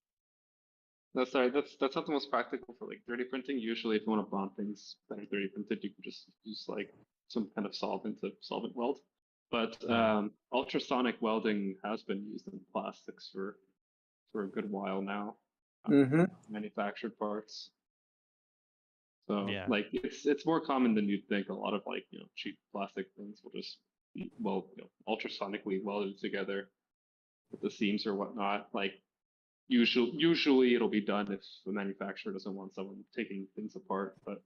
No, sorry, that's not the most practical for like 3D printing. Usually, if you want to bond things that are 3D printed, you can just use like some kind of solvent to solvent weld. But ultrasonic welding has been used in plastics for a good while now. Mm-hmm. Manufactured parts. So Yeah. like it's more common than you'd think. A lot of like cheap plastic things will just be ultrasonically welded together with the seams or whatnot. Like usually it'll be done if the manufacturer doesn't want someone taking things apart, but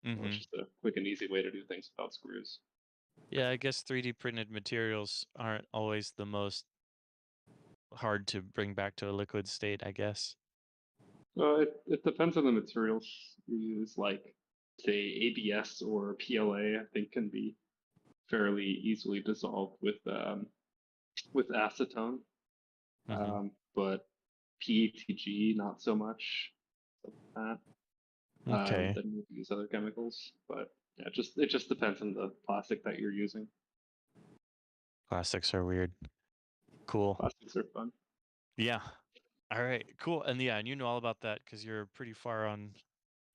Mm-hmm. it's just a quick and easy way to do things without screws. Yeah, I guess 3D printed materials aren't always the most hard to bring back to a liquid state, I guess. It depends on the materials you use. Like say ABS or PLA, I think can be fairly easily dissolved with acetone. Mm-hmm. But PETG not so much. That. Okay. Then you use other chemicals, but yeah, it just depends on the plastic that you're using. Plastics are weird. Cool. Plastics are fun. Yeah. All right. Cool. And yeah, and you know all about that because you're pretty far on,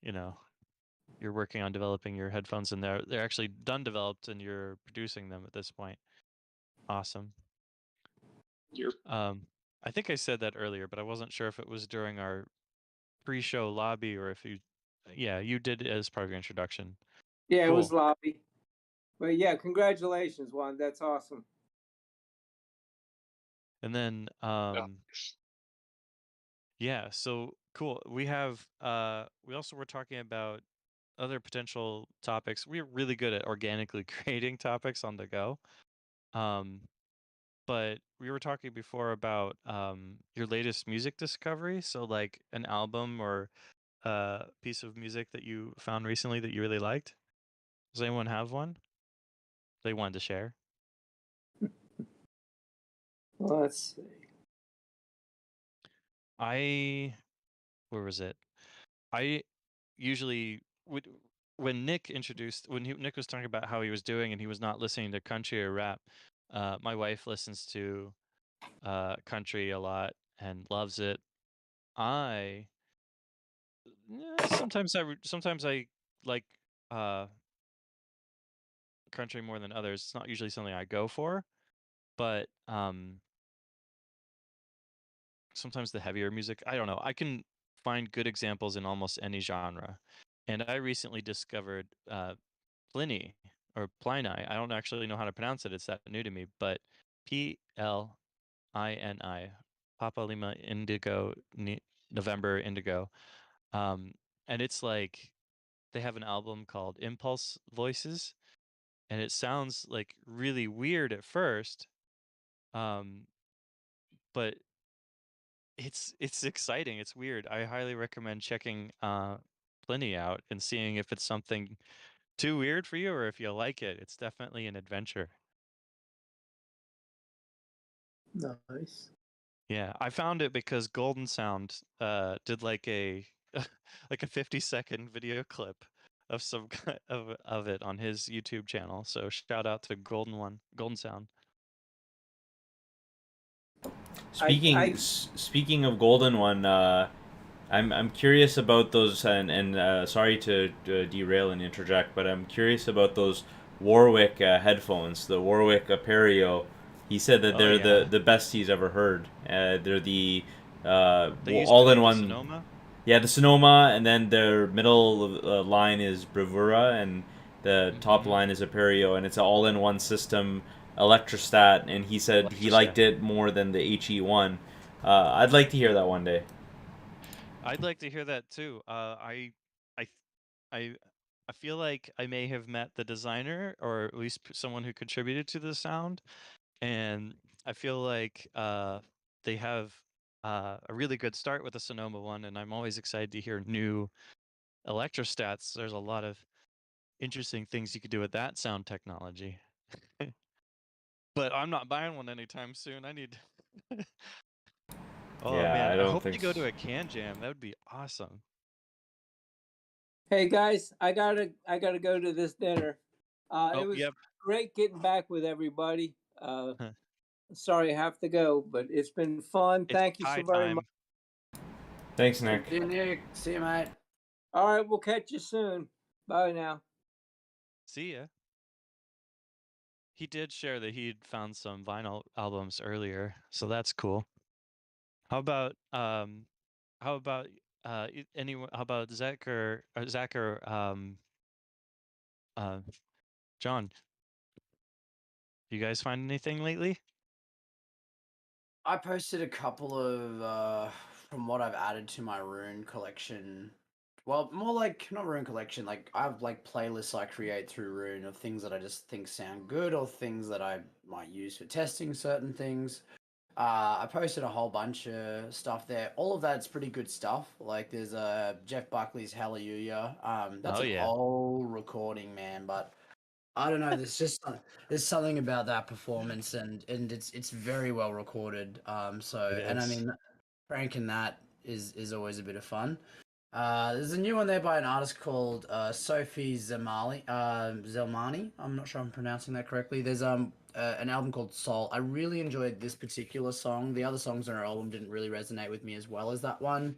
you're working on developing your headphones, and they're actually done developed, and you're producing them at this point. Awesome. You're I think I said that earlier, but I wasn't sure if it was during our pre-show lobby or if you did it as part of your introduction. Yeah, it was Cool. lobby. But yeah, congratulations, Juan. That's awesome. And then yeah, so cool. We have we also were talking about other potential topics. We're really good at organically creating topics on the go. But we were talking before about your latest music discovery, so like an album or a piece of music that you found recently that you really liked. Does anyone have one they wanted to share? Let's see. Where was it? I usually would when Nick Nick was talking about how he was doing and he was not listening to country or rap. My wife listens to country a lot and loves it. I sometimes I like uh country more than others. It's not usually something I go for, but sometimes the heavier music, I don't know. I can find good examples in almost any genre. And I recently discovered Pliny or Pliny. I don't actually know how to pronounce it. It's that new to me, but Plini, Papa Lima Indigo November Indigo. And it's like they have an album called Impulse Voices, and it sounds like really weird at first, but it's exciting. It's weird. I highly recommend checking Pliny out and seeing if it's something too weird for you or if you like it. It's definitely an adventure. Nice. Yeah, I found it because Golden Sound did like a like a 50-second video clip of some of it on his YouTube channel. So shout out to Golden Sound. Speaking of Golden One, I'm curious about those, and sorry to derail and interject, but I'm curious about those Warwick headphones, the Warwick Apereo. He said that they're the best he's ever heard. They're the all-in-one. Sonoma? Yeah, the Sonoma, and then their middle line is Bravura, and the top line is Apereo, and it's an all-in-one system, electrostat, and he said he liked it more than the HE1. I'd like to hear that one day. I'd like to hear that too. I feel like I may have met the designer, or at least someone who contributed to the sound, and I feel like they have a really good start with the Sonoma one, and I'm always excited to hear new electrostats. There's a lot of interesting things you could do with that sound technology. But I'm not buying one anytime soon. I need. Oh Yeah, man, I I don't hope think they go so. to a can jam. That would be awesome. Hey guys, I gotta go to this dinner. It was Yep. great getting back with everybody. Sorry I have to go, but it's been fun. It's Thank you so high very much. time. Thanks, Nick. See you, Nick. See you, mate. All right, we'll catch you soon. Bye now. See ya. He did share that he'd found some vinyl albums earlier, so that's cool. How about anyone? How about Zach or uh, John? You guys find anything lately? I posted a couple of from what I've added to my rune collection. Well, more like not rune collection. Like I have like playlists I create through Rune of things that I just think sound good or things that I might use for testing certain things. I posted a whole bunch of stuff there. All of that's pretty good stuff. Like there's Jeff Buckley's Hallelujah. That's Oh an yeah. old recording, man, but I don't know. There's just there's something about that performance, and it's very well recorded. It And I is. mean, pranking that is always a bit of fun. There's a new one there by an artist called Sophie Zelmani. I'm not sure I'm pronouncing that correctly. There's an album called Soul. I really enjoyed this particular song. The other songs on her album didn't really resonate with me as well as that one.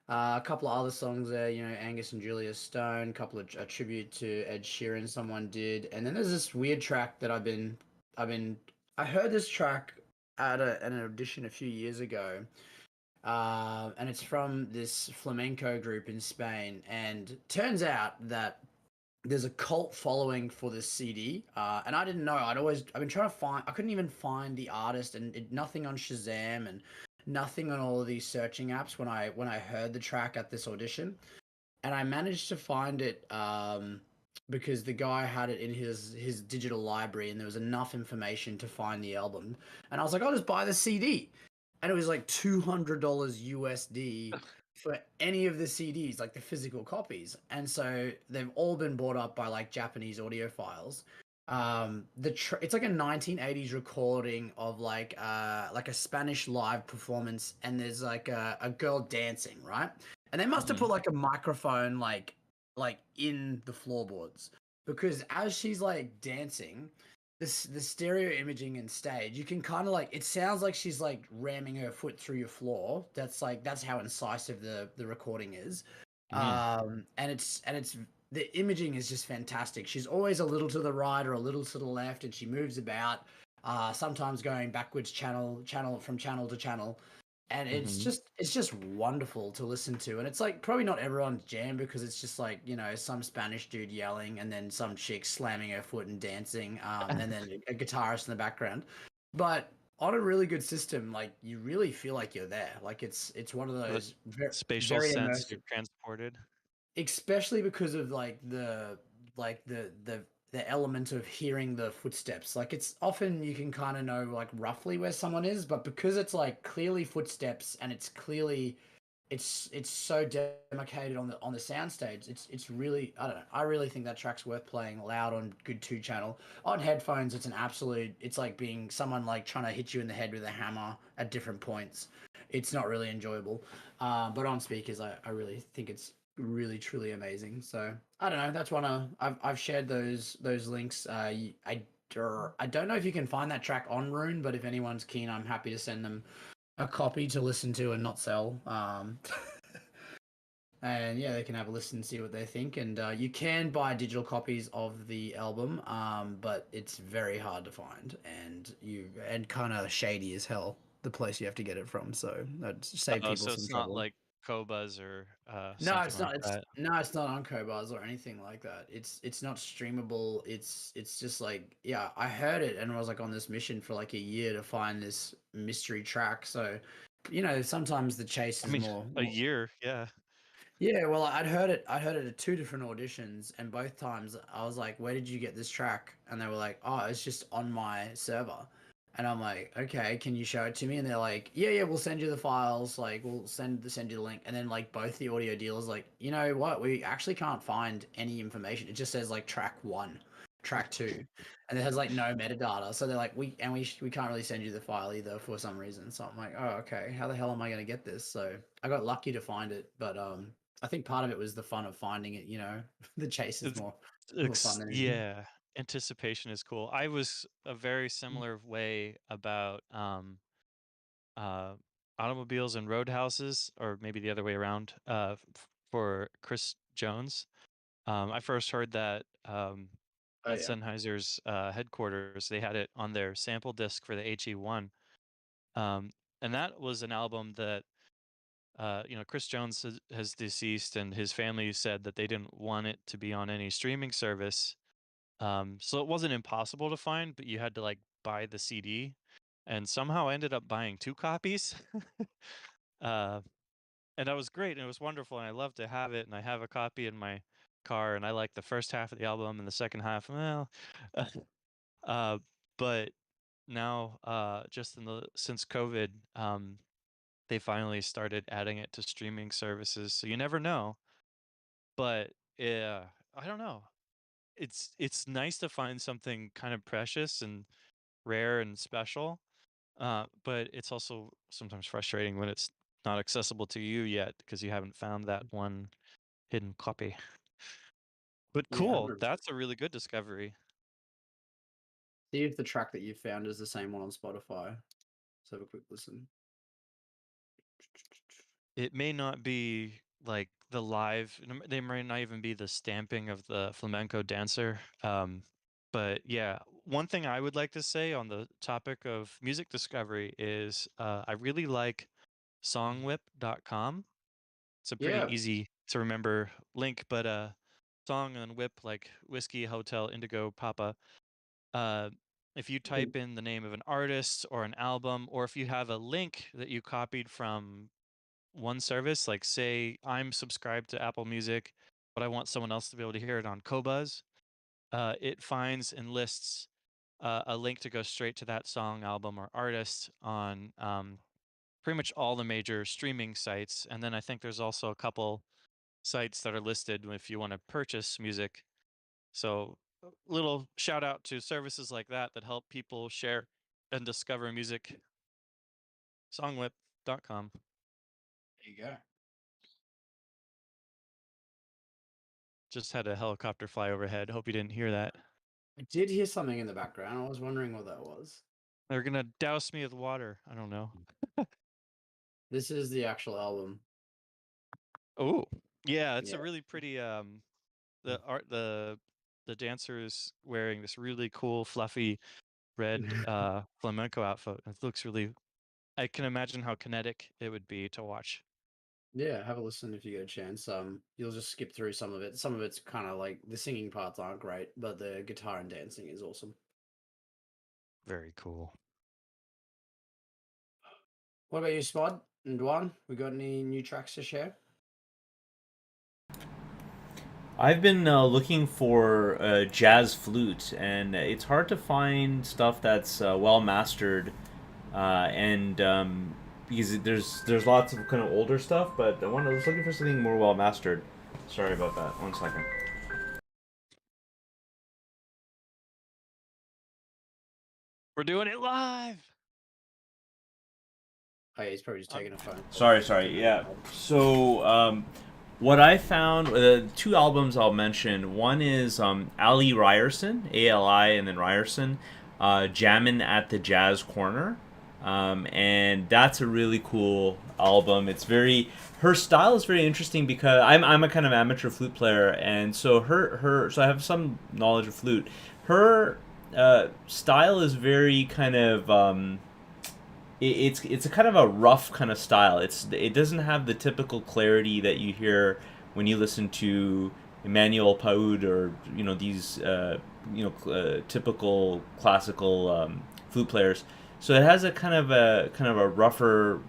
A couple of other songs there, you know, Angus and Julia Stone, a couple of a tribute to Ed Sheeran someone did, and then there's this weird track that I heard this track at an audition a few years ago, and it's from this flamenco group in Spain, and turns out that there's a cult following for this CD, and I didn't know. I've been trying to find. I couldn't even find the artist, and nothing on Shazam, and nothing on all of these searching apps when I heard the track at this audition, and I managed to find it because the guy had it in his digital library, and there was enough information to find the album, and I was like, I'll just buy the CD, and it was like $200 USD for any of the CDs, like the physical copies. And so they've all been bought up by like Japanese audiophiles. It's like a 1980s recording of like a Spanish live performance, and there's like a girl dancing, right? And they must have put like a microphone like in the floorboards, because as she's like dancing, the stereo imaging and stage, you can kind of like, it sounds like she's like ramming her foot through your floor. That's how incisive the recording is. And it's the imaging is just fantastic. She's always a little to the right or a little to the left, and she moves about, sometimes going backwards channel from channel to channel, and it's just wonderful to listen to. And it's like probably not everyone's jam, because it's just like, you know, some Spanish dude yelling and then some chick slamming her foot and dancing, and then a guitarist in the background. But on a really good system, like you really feel like you're there. Like it's one of The those spatial very sense, immersive, you're transported. especially because of like the element of hearing the footsteps. Like it's often you can kind of know like roughly where someone is, but because it's like clearly footsteps, and it's clearly it's so demarcated on the soundstage. It's really, I don't know. I really think that track's worth playing loud on good 2 channel. On headphones, it's an absolute. It's like being someone like trying to hit you in the head with a hammer at different points. It's not really enjoyable. But on speakers, I really think it's really truly amazing. So I don't know. That's one of I've shared those links. I don't know if you can find that track on Rune, but if anyone's keen, I'm happy to send them a copy to listen to and not sell. And yeah, they can have a listen and see what they think. And you can buy digital copies of the album, but it's very hard to find, and kind of shady as hell, the place you have to get it from. So that'd save Oh, people so some it's not trouble. like Kobuz or No, something it's like not. that. It's not on Cobars or anything like that. It's not streamable. It's just like, yeah, I heard it and I was like on this mission for like a year to find this mystery track. So, you know, sometimes the chase I is mean, more. a year, yeah. Yeah, well, I'd heard it. I heard it at 2 different auditions, and both times I was like, "Where did you get this track?" And they were like, "Oh, it's just on my server." And I'm like, "Okay, can you show it to me?" And they're like, "Yeah, yeah, we'll send you the files. Like, we'll send you the link." And then like both the audio dealers like, "You know what? We actually can't find any information. It just says like track 1, track 2, and it has like no metadata." So they're like, "We can't really send you the file either for some reason." So I'm like, "Oh, okay. How the hell am I gonna get this?" So I got lucky to find it, but I think part of it was the fun of finding it. You know, the chase is more fun than anything. Yeah, anticipation is cool. I was a very similar way about uh automobiles and roadhouses, or maybe the other way around, for Chris Jones. I first heard that Oh at yeah. Sennheiser's headquarters. They had it on their sample disc for the HE1. And that was an album that Chris Jones has deceased, and his family said that they didn't want it to be on any streaming service. So it wasn't impossible to find, but you had to like buy the CD, and somehow I ended up buying 2 copies. uh, and that was great, and it was wonderful, and I love to have it, and I have a copy in my car, and I like the first half of the album, and the second half, well, uh, but now, just since COVID, they finally started adding it to streaming services, so you never know. But yeah, I don't know. It's nice to find something kind of precious and rare and special, but it's also sometimes frustrating when it's not accessible to you yet because you haven't found that one hidden copy. But Yeah, cool, 100%. that's a really good discovery. See if the track that you found is the same one on Spotify. Let's have a quick listen. It may not be like the live, they might not even be the stamping of the flamenco dancer. But yeah, one thing I would like to say on the topic of music discovery is I really like songwhip.com. It's a pretty Yeah. easy to remember link, but song and whip like whiskey, hotel, indigo, papa. Uh, if you type in the name of an artist or an album, or if you have a link that you copied from one service, like say I'm subscribed to Apple Music, but I want someone else to be able to hear it on Qobuz, it finds and lists a link to go straight to that song, album, or artist on pretty much all the major streaming sites. And then I think there's also a couple sites that are listed if you want to purchase music. So, little shout out to services like that that help people share and discover music. Songwhip.com. There you go. Just had a helicopter fly overhead. Hope you didn't hear that. I did hear something in the background. I was wondering what that was. They're gonna douse me with water. I don't know. This is the actual album. Oh, yeah, it's Yeah. a really pretty. The dancer is wearing this really cool, fluffy red flamenco outfit. It looks really. I can imagine how kinetic it would be to watch. Yeah, have a listen if you get a chance. You'll just skip through some of it. Some of it's kind of like the singing parts aren't great, but the guitar and dancing is awesome. Very cool. What about you, Spod and Dwan? We got any new tracks to share? I've been looking for jazz flute, and it's hard to find stuff that's well mastered, and because there's lots of kind of older stuff, but I was looking for something more well mastered. Sorry about that. 1 second. We're doing it live. Oh, yeah, he's probably just taking a phone. Sorry. Yeah. So, what I found, two albums I'll mention. One is Ali Ryerson, A-L-I, and then Ryerson, Jammin' at the Jazz Corner. And that's a really cool album. Her style is very interesting because I'm a kind of amateur flute player, and so so I have some knowledge of flute. Her style is very kind of it's a kind of a rough kind of style. It doesn't have the typical clarity that you hear when you listen to Emmanuel Paoud or these typical classical flute players. So it has a kind of a rougher,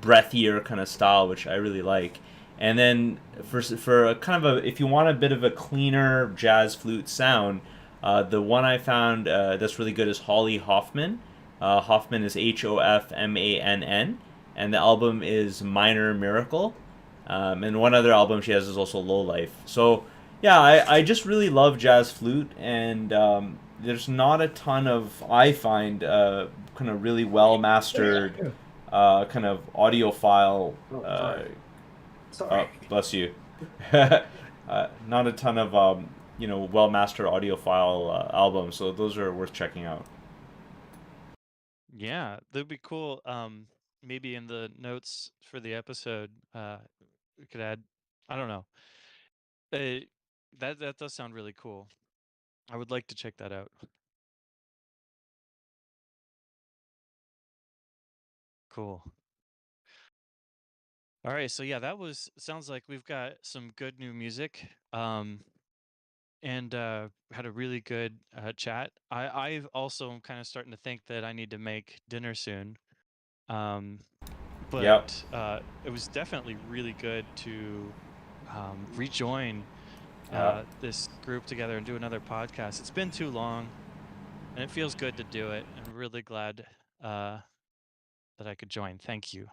breathier kind of style, which I really like. And then for a kind of if you want a bit of a cleaner jazz flute sound, the one I found that's really good is Holly Hoffman. Hoffman is Hofmann, and the album is Minor Miracle. And one other album she has is also Low Life. So yeah, I just really love jazz flute, and there's not a ton of, I find, kind of really well mastered kind of audiophile. Sorry. Bless you. Not a ton of well mastered audiophile albums, so those are worth checking out. Yeah, that'd be cool. Maybe in the notes for the episode, we could add. I don't know. Uh, that does sound really cool. I would like to check that out. Cool. All right, so yeah, that was sounds like we've got some good new music. And had a really good chat. I've also am kind of starting to think that I need to make dinner soon. Um, Yep. but it was definitely really good to rejoin Yeah. this group together and do another podcast. It's been too long, and it feels good to do it. I'm really glad that I could join. Thank you.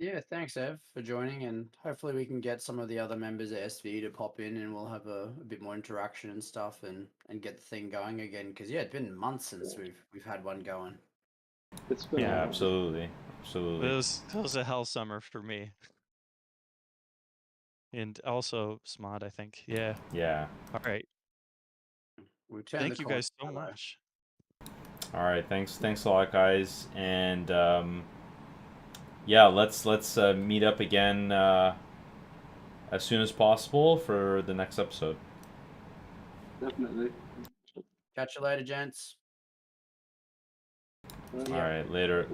Yeah, thanks, Ev, for joining, and hopefully we can get some of the other members of SV to pop in, and we'll have a bit more interaction and stuff, and get the thing going again. Because yeah, it's been months since we've had one going. It's been Yeah, a while. absolutely. It Absolutely. was a hell summer for me, and also Smod, I think. Yeah. Yeah. All right. We turned Thank the you corner guys so now, though. much. All right. Thanks a lot, guys. And yeah, let's meet up again as soon as possible for the next episode. Definitely. Catch you later, gents. Well, All right. Later.